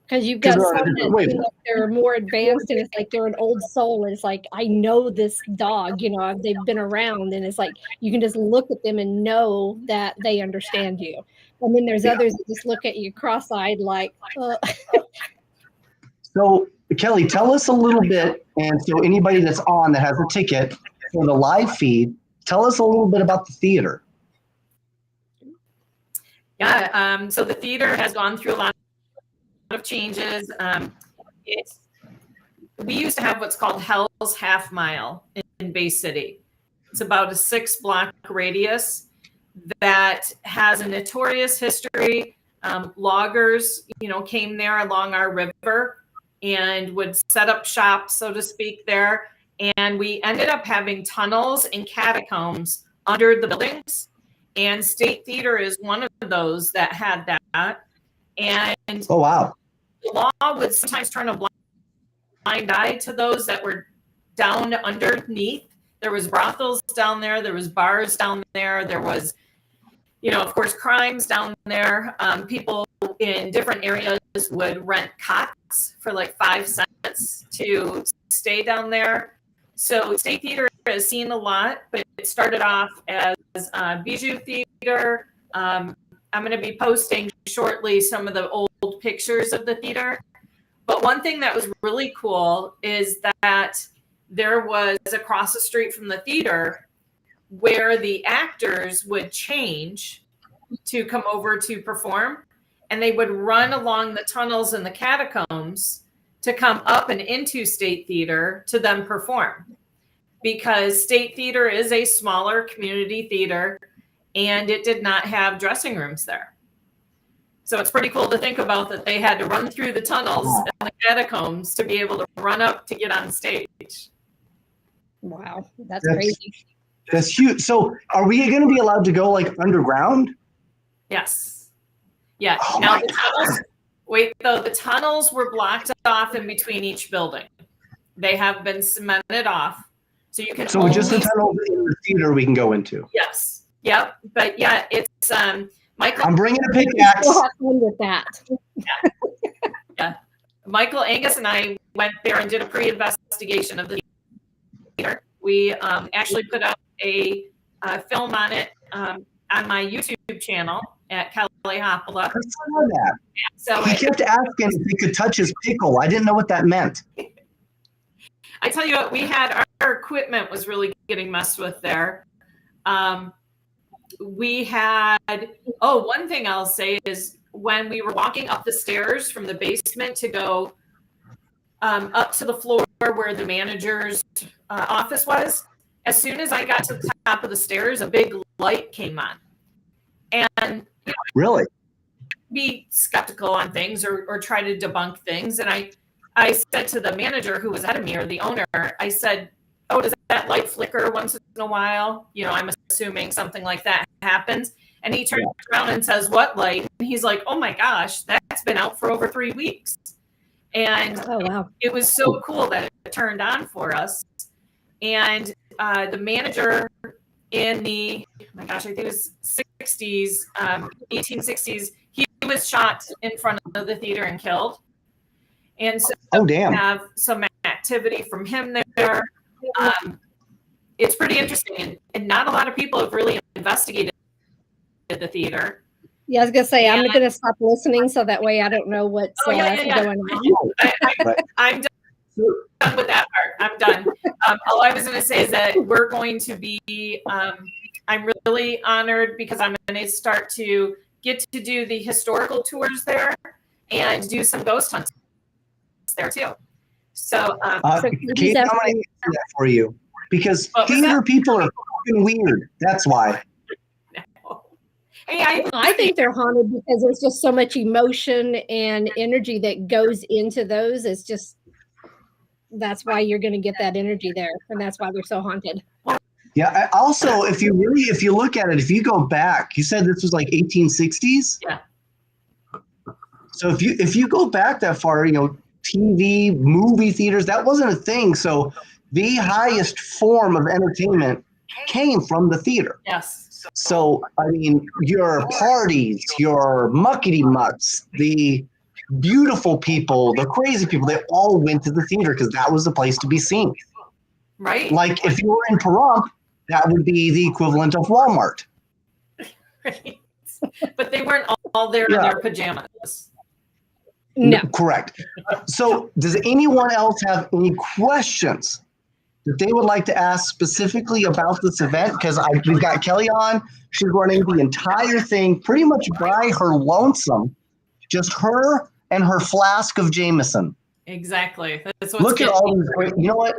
Because you've got Because some they're on a that different wavelength. feel like they're more advanced, and it's like they're an old soul, and it's like, I know this dog, they've been around, and it's like you can just look at them and know that they understand you. And then there's others that just look at you cross-eyed like, So, Kelly, tell us a little bit, and so anybody that's on that has a ticket for the live feed, tell us a little bit about the theater. Yeah, so the theater has gone through a lot of changes. We used to have what's called Hell's Half Mile in Bay City. It's about a 6-block radius that has a notorious history. Loggers, came there along our river and would set up shop, so to speak, there. And we ended up having tunnels and catacombs under the buildings. And State Theater is one of those that had that. And Oh, wow. the law would sometimes turn a blind eye to those that were down underneath. There was brothels down there. There was bars down there. There was, of course, crimes down there. People in different areas would rent cots for like 5 cents to stay down there. So State Theater has seen a lot, but it started off as Bijou Theater. I'm going to be posting shortly some of the old pictures of the theater. But one thing that was really cool is that there was across the street from the theater where the actors would change to come over to perform, and they would run along the tunnels and the catacombs to come up and into State Theater to then perform, because State Theater is a smaller community theater and it did not have dressing rooms there. So it's pretty cool to think about that they had to run through the tunnels and the catacombs to be able to run up to get on stage. wow, that's crazy. That's huge. So are we going to be allowed to go like underground? Yes. Yeah. Oh Now my the tunnels were blocked off in between each building. They have been cemented off. So you can So just the tunnel in the theater we can go into. Yes. Yep. But yeah, it's Michael. I'm bringing a pickaxe. We'll have fun with that. Yeah. Michael Angus and I went there and did a pre-investigation of the theater. We actually put out a film on it on my YouTube channel at Kelly Haapala. I saw that. So He kept asking if he could touch his pickle. I didn't know what that meant. I tell you what, we had our equipment was really getting messed with there. We had, one thing I'll say is when we were walking up the stairs from the basement to go up to the floor where the manager's office was, as soon as I got to the top of the stairs, a big light came on. And Really? be skeptical on things or try to debunk things. And I said to the manager who was ahead of me, or the owner, I said, oh, does that light flicker once in a while? I'm assuming something like that happens. And he turns around and says, "What light?" And he's like, "Oh my gosh, that's been out for over 3 weeks." And Oh, wow. it was so cool that it turned on for us. And the manager in the, oh my gosh, I think it was 60s, 1860s, he was shot in front of the theater and killed. And so we have some activity from him there. It's pretty interesting, and not a lot of people have really investigated the theater. Yeah, I was gonna say I'm gonna stop listening so that way I don't know what's going on. I'm done with that part. I'm done. All I was going to say is that we're going to be. I'm really honored because I'm going to start to get to do the historical tours there and do some ghost hunts there too. So, Kate, I'm going to answer that for you because theater people are fucking weird. That's why. Hey, I think they're haunted because there's just so much emotion and energy that goes into those. It's just, that's why you're going to get that energy there. And that's why they're so haunted. Yeah. Also, if you look at it, if you go back, you said this was like 1860s. Yeah. So if you go back that far, TV, movie theaters, that wasn't a thing. So the highest form of entertainment came from the theater. Yes. So, I mean, your parties, your muckety-mucks, the beautiful people, the crazy people, they all went to the theater because that was the place to be seen. Right. Like if you were in Pahrump, that would be the equivalent of Walmart. Right. But they weren't all there in their pajamas. No. Correct. So does anyone else have any questions that they would like to ask specifically about this event? Because we've got Kelly on. She's running the entire thing pretty much by her lonesome. Just her and her flask of Jameson. Exactly. That's what's Look at all these great. You know what?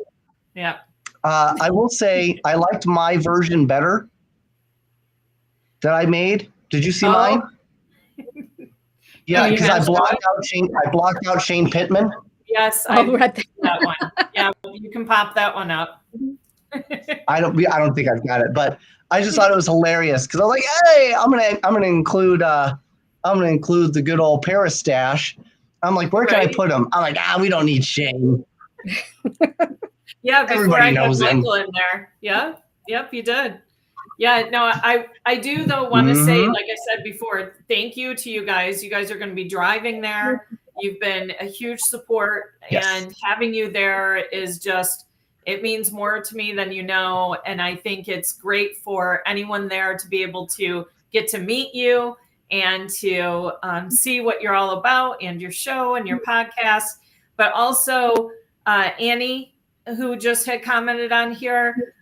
Yeah. I will say I liked my version better that I made. Did you see mine? Yeah, because I blocked out Shane Pittman. Yes, I read that one. Yeah, you can pop that one up. I don't think I've got it, but I just thought it was hilarious because I was like, hey, I'm gonna include the good old Paris stash. I'm like, where can I put him? I'm like, we don't need Shane. Yeah, before everybody knows him. Michael in there. Yeah, yep, you did. Yeah, no, I do though want to say, like I said before, thank you to you guys. You guys are going to be driving there. You've been a huge support, and having you there is just, it means more to me than you know. And I think it's great for anyone there to be able to get to meet you and to see what you're all about and your show and your podcast. But also Annie, who just had commented on here,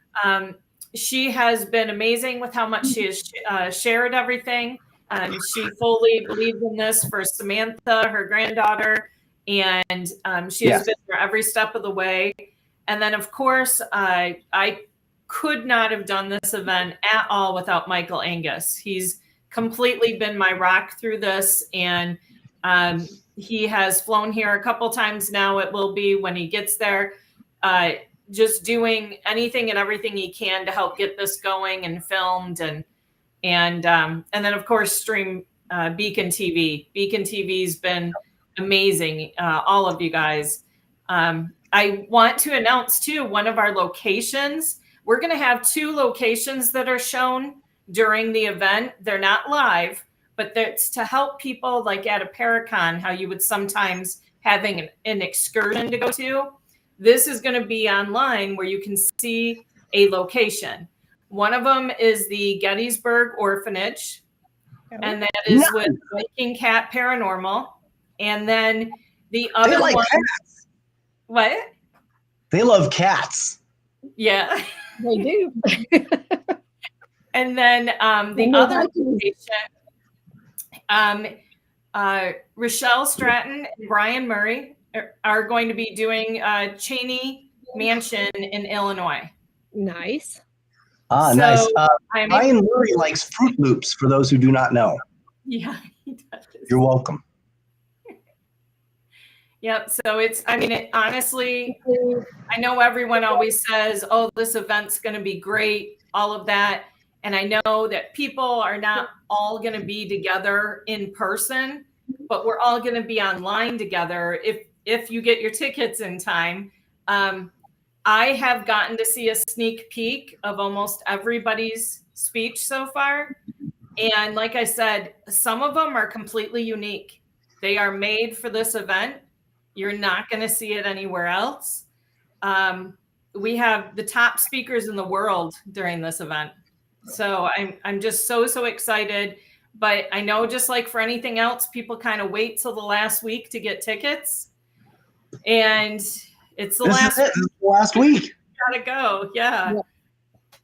she has been amazing with how much she has shared everything. She fully believes in this for Samantha, her granddaughter, and she has been there every step of the way. And then, of course, I could not have done this event at all without Michael Angus. He's completely been my rock through this, and he has flown here a couple times now. It will be when he gets there. Just doing anything and everything he can to help get this going and filmed, and then of course stream Beacon TV. Beacon TV's been amazing. All of you guys. I want to announce too, one of our locations. We're going to have 2 locations that are shown during the event. They're not live, but that's to help people like at a Paracon, how you would sometimes having an excursion to go to. This is going to be online where you can see a location. One of them is the Gettysburg Orphanage, and that is with Viking Cat Paranormal. And then the other one. Cats. What? They love cats. Yeah. They do. And then the other location, Rochelle Stratton and Brian Murray are going to be doing Cheney Mansion in Illinois. Nice. Nice. Brian Murray likes Fruit Loops, for those who do not know. Yeah, he does. You're welcome. Yep. So honestly, I know everyone always says, oh, this event's going to be great, all of that. And I know that people are not all going to be together in person, but we're all going to be online together if you get your tickets in time. I have gotten to see a sneak peek of almost everybody's speech so far. And like I said, some of them are completely unique. They are made for this event. You're not going to see it anywhere else. We have the top speakers in the world during this event. So I'm just so excited. But I know, just like for anything else, people kind of wait till the last week to get tickets. And it's the last week. Gotta go. Yeah.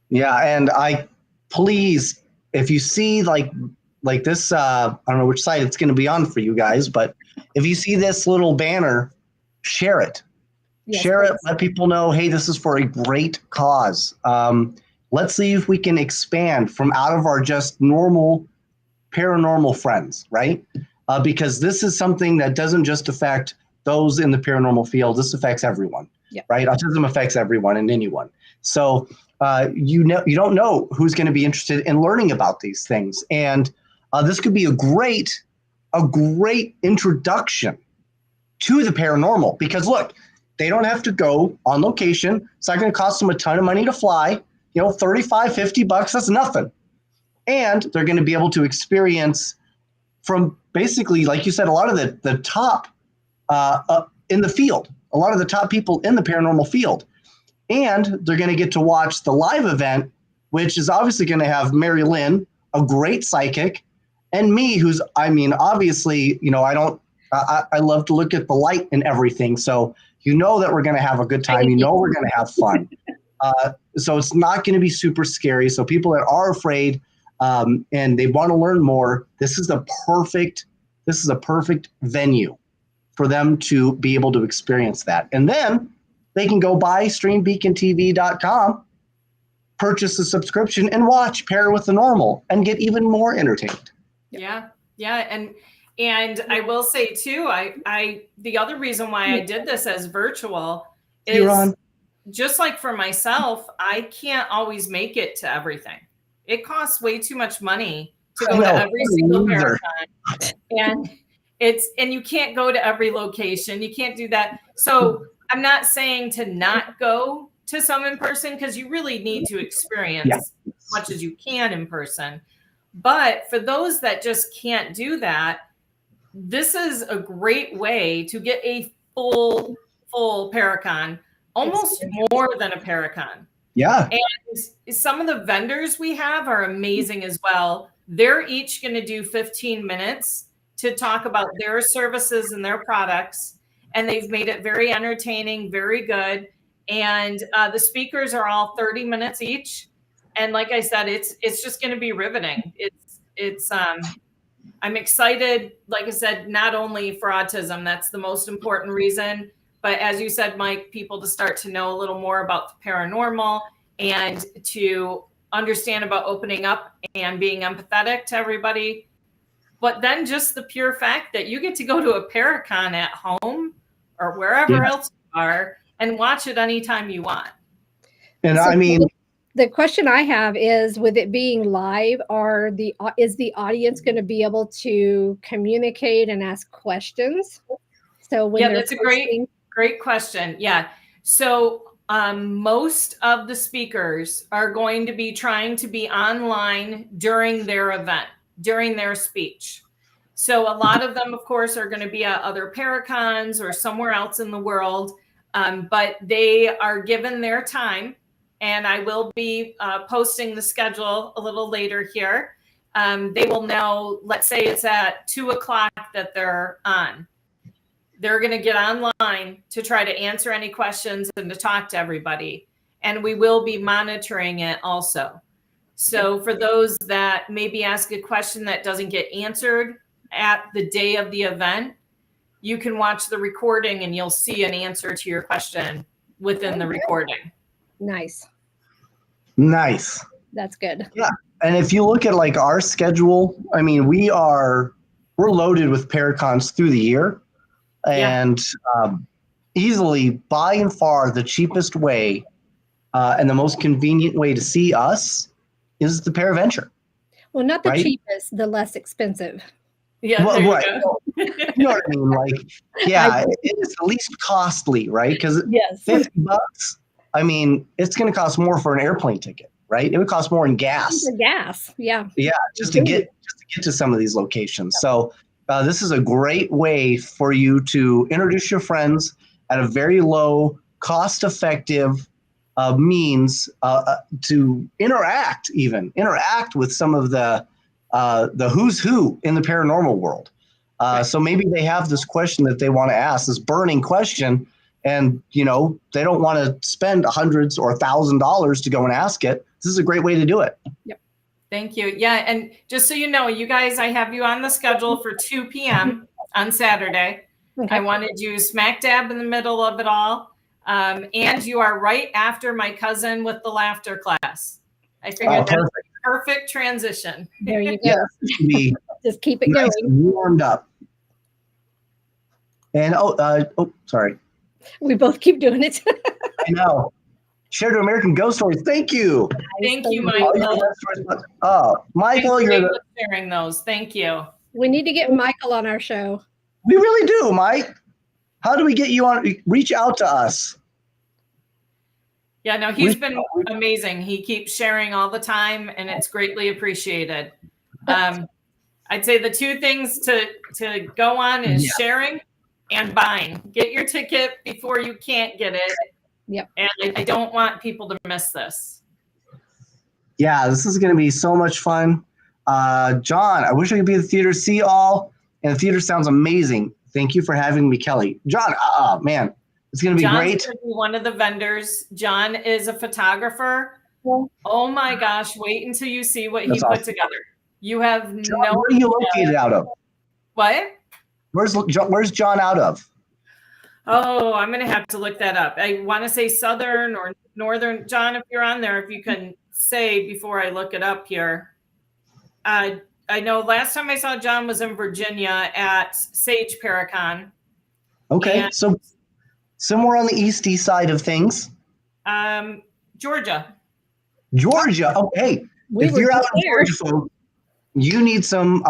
Yeah. And please, if you see like this, I don't know which site it's going to be on for you guys, but if you see this little banner, share it. Yes, share it. Let people know, hey, this is for a great cause. Let's see if we can expand from out of our just normal paranormal friends, right? Because this is something that doesn't just affect those in the paranormal field. This affects everyone, right? Autism affects everyone and anyone. So you don't know who's going to be interested in learning about these things, and this could be a great introduction to the paranormal. Because look, they don't have to go on location. It's not going to cost them a ton of money to fly. $35, $50, that's nothing. And they're going to be able to experience from basically, like you said, a lot of the top in the field, a lot of the top people in the paranormal field. And they're going to get to watch the live event, which is obviously going to have MaryLynn, a great psychic, and me, who's, obviously, I love to look at the light and everything. So that we're going to have a good time. We're going to have fun. So it's not going to be super scary. So people that are afraid and they want to learn more, this is a perfect venue for them to be able to experience that. And then they can go buy streambeacontv.com, purchase a subscription, and watch Pair with the Normal and get even more entertained. Yeah. And I will say too, the other reason why I did this as virtual is just like for myself, I can't always make it to everything. It costs way too much money to go to every single marathon. And you can't go to every location. You can't do that. So I'm not saying to not go to some in person, because you really need to experience as much as you can in person. But for those that just can't do that, this is a great way to get a full Paracon, almost more than a Paracon. Yeah. And some of the vendors we have are amazing as well. They're each going to do 15 minutes to talk about their services and their products. And they've made it very entertaining, very good. And the speakers are all 30 minutes each. And like I said, it's just going to be riveting. I'm excited, like I said, not only for autism, that's the most important reason, but as you said, Mike, people to start to know a little more about the paranormal and to understand about opening up and being empathetic to everybody. But then just the pure fact that you get to go to a Paracon at home or wherever else you are and watch it anytime you want. And the question I have is, with it being live, is the audience going to be able to communicate and ask questions? So when that's a great question. Yeah. So most of the speakers are going to be trying to be online during their event, during their speech. So a lot of them, of course, are going to be at other Paracons or somewhere else in the world, but they are given their time. And I will be posting the schedule a little later here. They will know, let's say it's at 2:00 that they're on. They're going to get online to try to answer any questions and to talk to everybody. And we will be monitoring it also. So for those that maybe ask a question that doesn't get answered at the day of the event, you can watch the recording and you'll see an answer to your question within the recording. Nice. That's good. Yeah. And if you look at like our schedule, we're loaded with Paracons through the year, and easily by and far the cheapest way and the most convenient way to see us is the Paraventure. Well, not the Right? cheapest, the less expensive. Yeah, Well, there you right. go. You know what I mean? Like, yeah, it's the least costly, right? Because Yes. $50, I mean, it's going to cost more for an airplane ticket, right? It would cost more in gas. The gas, yeah. Yeah, just to get to some of these locations. So this is a great way for you to introduce your friends at a very low, cost-effective means to interact with some of the who's who in the paranormal world. So maybe they have this question that they want to ask, this burning question, and they don't want to spend hundreds or $1,000 to go and ask it. This is a great way to do it. Yep. Thank you. Yeah, and just so you know, you guys, I have you on the schedule for 2 p.m. on Saturday. Okay. I wanted you smack dab in the middle of it all. And you are right after my cousin with the laughter class. I figured that's a perfect transition. There you go. Yeah, just keep it nice going. Warmed up. And sorry. We both keep doing it. I know. Share to American Ghost Stories. Thank you. Thank you, Michael. Michael, you're sharing those. Thank you. We need to get Michael on our show. We really do, Mike. How do we get you on? Reach out to us. Yeah, no, he's been amazing. He keeps sharing all the time, and it's greatly appreciated. I'd say the two things to go on is sharing and buying. Get your ticket before you can't get it. Yep. And I don't want people to miss this. Yeah, this is going to be so much fun. John, I wish I could be at the theater, see all, and the theater sounds amazing. Thank you for having me, Kelly. John, man, it's going to be great. John's going to be one of the vendors. John is a photographer. Yeah. Oh my gosh, wait until you see what he put together. You have John, where are you located out of? What? Where's John out of? Oh, I'm going to have to look that up. I want to say Southern or Northern. John, if you're on there, if you can say before I look it up here. I know last time I saw John was in Virginia at Sage Paracon. Okay, so somewhere on the east side of things. Georgia. Georgia. Okay. If you're out in Georgia, folks, you need some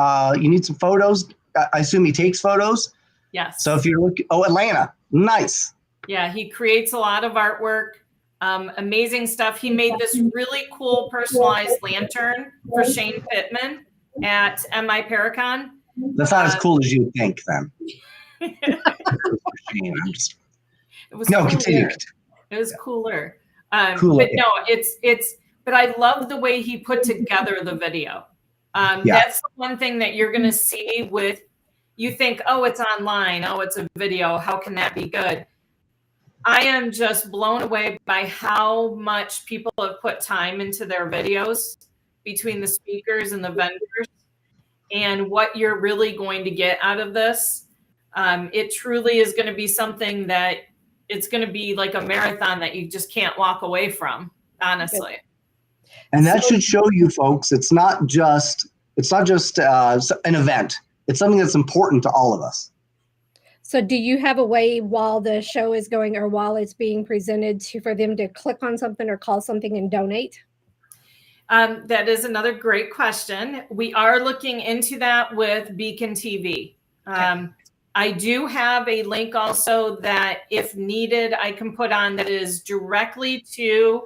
photos. I assume he takes photos. Yes. So if you're looking, Atlanta, nice. Yeah, he creates a lot of artwork, amazing stuff. He made this really cool personalized lantern for Shane Pittman at MI Paracon. That's not as cool as you think, then. Continue. It was cooler. But no, but I love the way he put together the video. That's the one thing that you're going to see with. You think, oh, it's online. Oh, it's a video. How can that be good? I am just blown away by how much people have put time into their videos between the speakers and the vendors and what you're really going to get out of this. It truly is going to be something that it's going to be like a marathon that you just can't walk away from, honestly. And that should show you, folks, it's not just an event. It's something that's important to all of us. So do you have a way while the show is going or while it's being presented for them to click on something or call something and donate? That is another great question. We are looking into that with Beacon TV. Okay. I do have a link also that if needed, I can put on that is directly to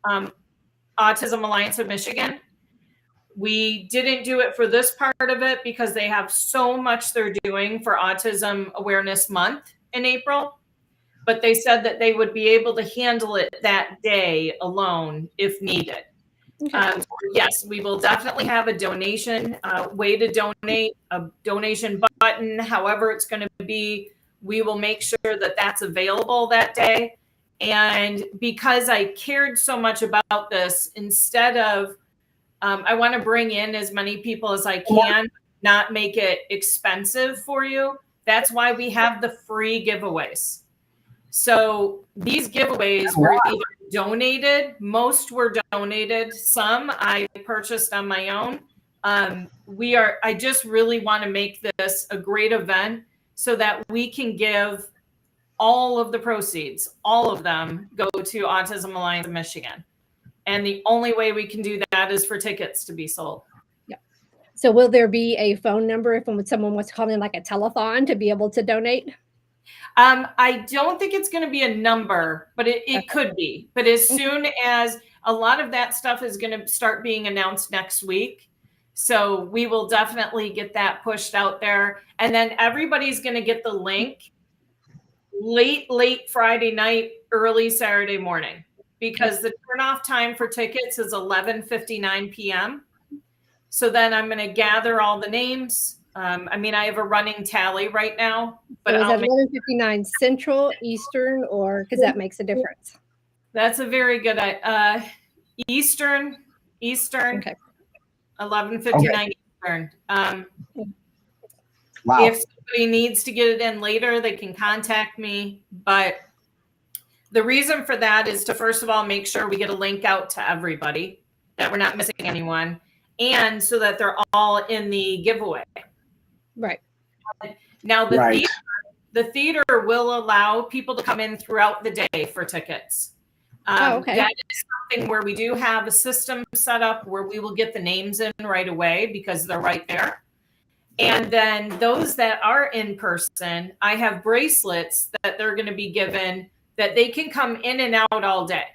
Autism Alliance of Michigan. We didn't do it for this part of it because they have so much they're doing for Autism Awareness Month in April, but they said that they would be able to handle it that day alone if needed. Okay. Yes, we will definitely have a donation way to donate, a donation button, however it's going to be. We will make sure that that's available that day. And because I cared so much about this, instead of I want to bring in as many people as I can, not make it expensive for you. That's why we have the free giveaways. So these giveaways were either donated, most were donated, some I purchased on my own. I just really want to make this a great event so that we can give all of the proceeds, all of them go to Autism Alliance of Michigan. And the only way we can do that is for tickets to be sold. Yeah. So will there be a phone number if someone wants to call in like a telethon to be able to donate? I don't think it's going to be a number, but it could be. But as soon as a lot of that stuff is going to start being announced next week. So we will definitely get that pushed out there. And then everybody's going to get the link late Friday night, early Saturday morning, because the turnoff time for tickets is 11:59 p.m. So then I'm going to gather all the names. I mean, I have a running tally right now, but so is that 11:59 Central, Eastern, or because that makes a difference? That's a very good Eastern. Okay. 11:59 Eastern. Wow. If somebody needs to get it in later, they can contact me. But the reason for that is to, first of all, make sure we get a link out to everybody, that we're not missing anyone, and so that they're all in the giveaway. Right. Now, the theater will allow people to come in throughout the day for tickets. Okay. That is something where we do have a system set up where we will get the names in right away because they're right there. And then those that are in person, I have bracelets that they're going to be given that they can come in and out all day.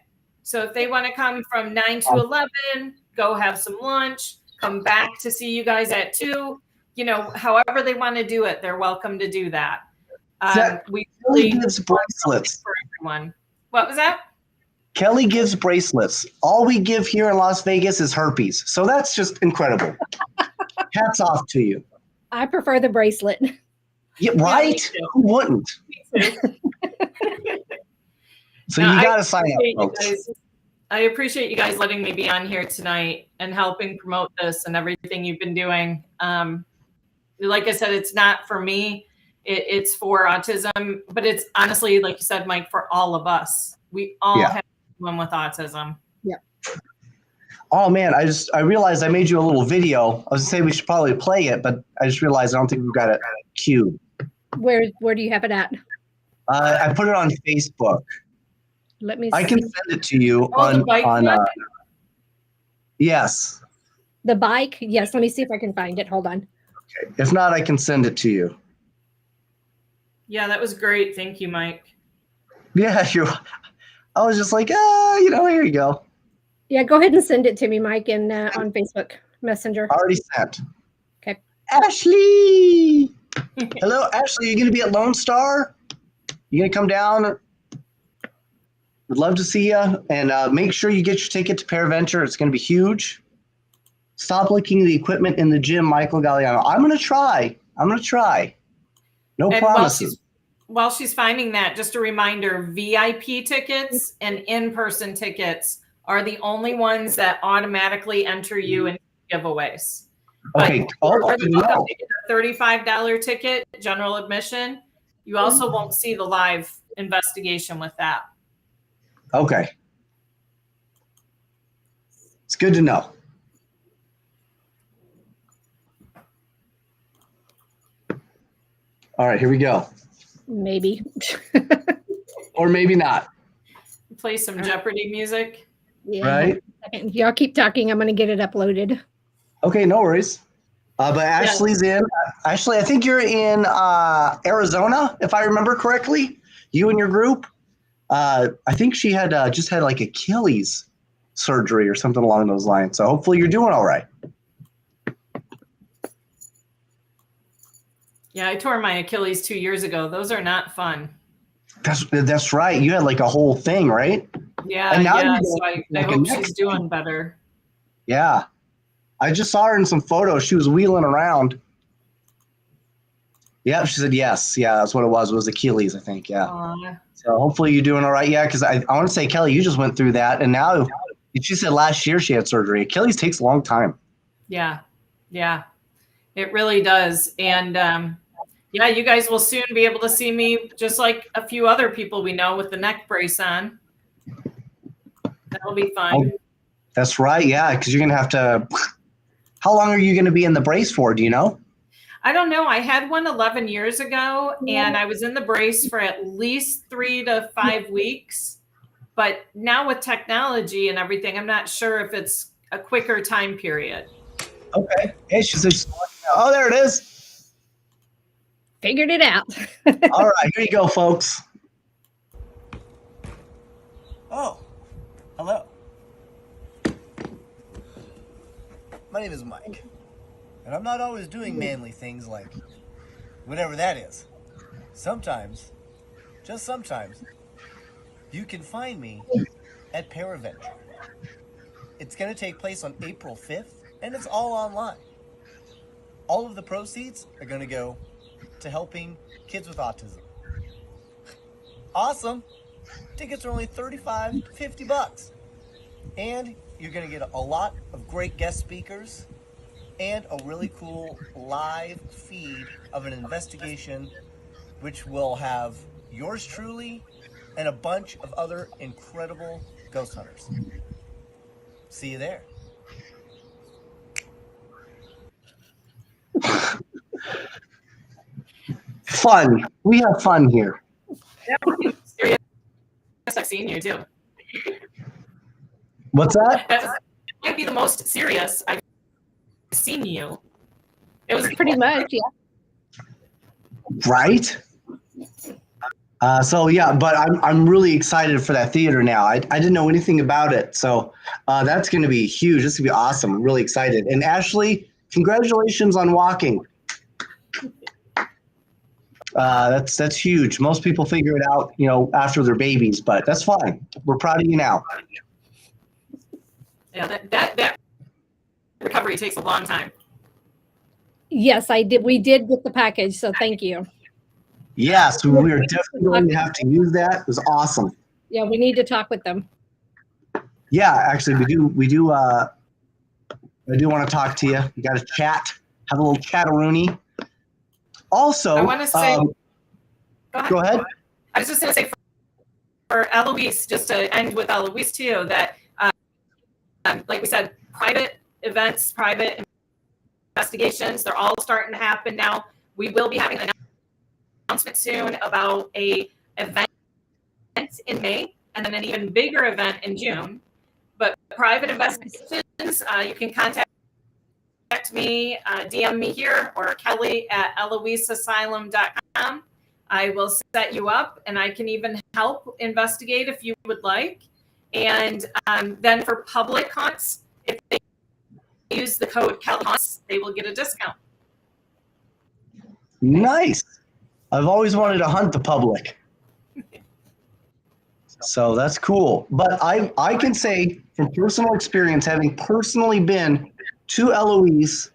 So if they want to come from 9 to 11, go have some lunch, come back to see you guys at 2, however they want to do it, they're welcome to do that. We Kelly gives bracelets for everyone. What was that? Kelly gives bracelets. All we give here in Las Vegas is herpes. So that's just incredible. Hats off to you. I prefer the bracelet. Yeah, right? Yeah, who wouldn't? So you got to sign up, folks. I appreciate you guys letting me be on here tonight and helping promote this and everything you've been doing. Like I said, it's not for me. It's for autism, but it's honestly, like you said, Mike, for all of us. We all have someone with autism. Yeah. Oh man, I realized I made you a little video. I was gonna say we should probably play it, but I just realized I don't think we've got it queued. Where do you have it at? I put it on Facebook. Let me see. I can send it to you on yes. The bike? Yes, let me see if I can find it. Hold on. Okay. If not, I can send it to you. Yeah, that was great. Thank you, Mike. Yeah, I was just like, here you go. Yeah, go ahead and send it to me, Mike, and on Facebook Messenger. Already sent. Okay. Ashley! Hello, Ashley. You going to be at Lone Star? You going to come down? Would love to see you. And make sure you get your ticket to Paraventure. It's going to be huge. Stop licking the equipment in the gym, Michael Galliano. I'm going to try. No promises. While she's finding that, just a reminder, VIP tickets and in-person tickets are the only ones that automatically enter you in giveaways. Okay. For the $35 ticket, general admission, you also won't see the live investigation with that. Okay. It's good to know. All right, here we go. Maybe. Or maybe not. Play some Jeopardy music. Yeah. Right? Y'all keep talking. I'm going to get it uploaded. Okay, no worries. But Ashley's in. Ashley, I think you're in Arizona, if I remember correctly. You and your group. I think she had just had like Achilles surgery or something along those lines. So hopefully you're doing all right. Yeah, I tore my Achilles 2 years ago. Those are not fun. That's right. You had like a whole thing, right? Yeah, and now so I hope she's doing better. Yeah. I just saw her in some photos. She was wheeling around. Yeah, she said yes. Yeah, that's what it was. It was Achilles, I think. Yeah. So hopefully you're doing all right. Yeah, because I want to say, Kelly, you just went through that. And now she said last year she had surgery. Achilles takes a long time. Yeah. Yeah. It really does. And yeah, you guys will soon be able to see me just like a few other people we know with the neck brace on. That'll be fun. Oh, that's right. Yeah, because you're going to have to – how long are you going to be in the brace for? Do you know? I don't know. I had one 11 years ago, and I was in the brace for at least 3 to 5 weeks. But now with technology and everything, I'm not sure if it's a quicker time period. Okay. Hey, she says, oh, there it is. Figured it out. All right, here you go, folks. Oh, hello. My name is Mike, and I'm not always doing manly things like whatever that is. Sometimes, just sometimes, you can find me at Paraventure. It's going to take place on April 5th, and it's all online. All of the proceeds are going to go to helping kids with autism. Awesome! Tickets are only $35 to $50. And you're going to get a lot of great guest speakers and a really cool live feed of an investigation which will have yours truly and a bunch of other incredible ghost hunters. See you there. Fun. We have fun here. Serious, I've seen you too. What's that? That might be the most serious I've seen you. It was Pretty much, yeah. Right? So yeah, but I'm really excited for that theater now. I didn't know anything about it, so that's going to be huge. This is going to be awesome. I'm really excited. And Ashley, congratulations on walking. That's huge. Most people figure it out, after they're babies, but that's fine. We're proud of you now. Yeah, that recovery takes a long time. Yes, I did. We did get the package, so thank you. Yes, we are definitely going to have to use that. It was awesome. Yeah, we need to talk with them. Yeah, actually, we do. I do want to talk to you. We got to chat, have a little chat-a-rooney. Also, I want to say, go ahead. I was just going to say for Eloise, just to end with Eloise too, that like we said, private events, private investigations, they're all starting to happen now. We will be having an announcement soon about a event in May and then an even bigger event in June. But private investigations, you can contact me, DM me here, or Kelly at EloiseAsylum.com. I will set you up, and I can even help investigate if you would like. And then for public hunts, if they use the code KellyHunts, they will get a discount. Nice. I've always wanted to hunt the public. So that's cool. But I can say from personal experience, having personally been to Eloise,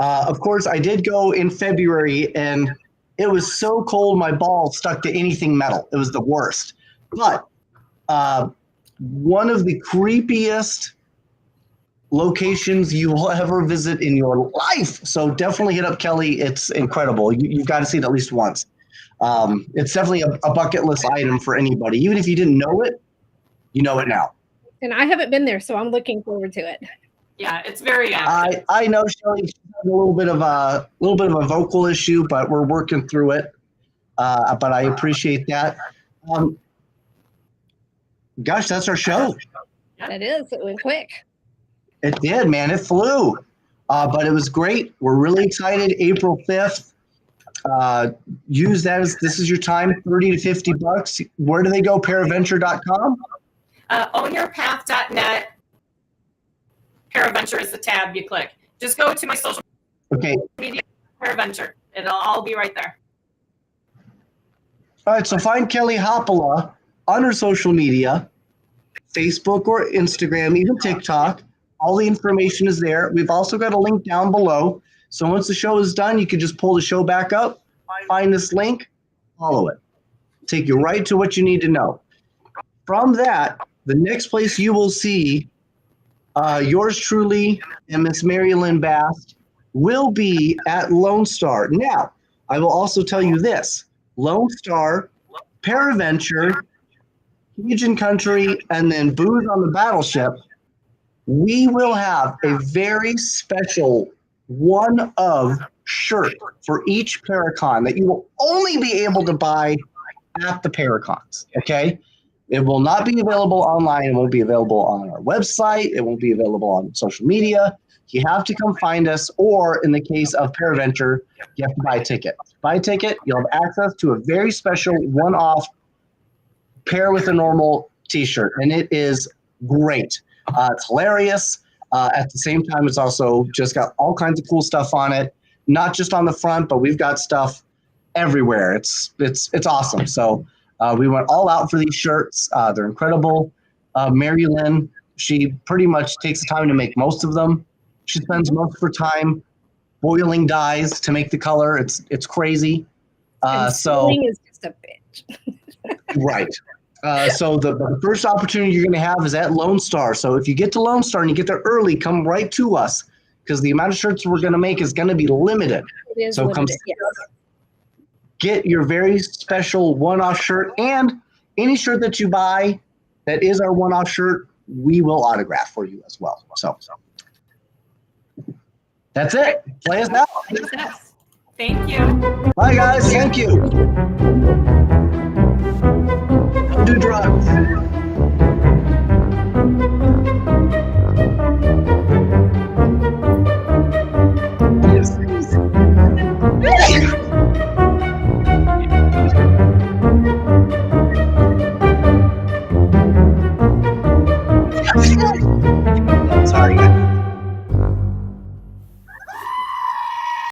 of course, I did go in February, and it was so cold my balls stuck to anything metal. It was the worst. But one of the creepiest locations you will ever visit in your life. So definitely hit up Kelly. It's incredible. You've got to see it at least once. It's definitely a bucket list item for anybody. Even if you didn't know it, you know it now. And I haven't been there, so I'm looking forward to it. Yeah, it's very active. I know Shelly has a little bit of a vocal issue, but we're working through it. But I appreciate that. Gosh, that's our show. That is. It went quick. It did, man. It flew. But it was great. We're really excited. April 5th. Use that as this is your time, $30 to $50. Where do they go? Paraventure.com? Ownyourpath.net. Paraventure is the tab you click. Just go to my social media, Paraventure. It'll all be right there. All right, so find Kelly Haapala on her social media, Facebook or Instagram, even TikTok. All the information is there. We've also got a link down below. So once the show is done, you can just pull the show back up, find this link, follow it. Take you right to what you need to know. From that, the next place you will see yours truly and Miss MaryLynn Bass will be at Lone Star. Now, I will also tell you this. Lone Star, Paraventure, Cajun Country, and then Booze on the Battleship, we will have a very special one-of shirt for each Paracon that you will only be able to buy at the Paracons, okay? It will not be available online. It won't be available on our website. It won't be available on social media. You have to come find us, or in the case of Paraventure, you have to buy a ticket. Buy a ticket, you'll have access to a very special one-off pair with a normal t-shirt, and it is great. It's hilarious. At the same time, it's also just got all kinds of cool stuff on it, not just on the front, but we've got stuff everywhere. It's awesome. So we went all out for these shirts. They're incredible. MaryLynn, she pretty much takes the time to make most of them. She spends most of her time boiling dyes to make the color. It's crazy. Sewing is just a bitch. Right. So the first opportunity you're going to have is at Lone Star. So if you get to Lone Star and you get there early, come right to us, because the amount of shirts we're going to make is going to be limited. It is so limited, come yes. get your very special one-off shirt, and any shirt that you buy that is our one-off shirt, we will autograph for you as well. So that's it. Play us out. Yes. Thank you. Bye, guys. Thank you. Don't do drugs.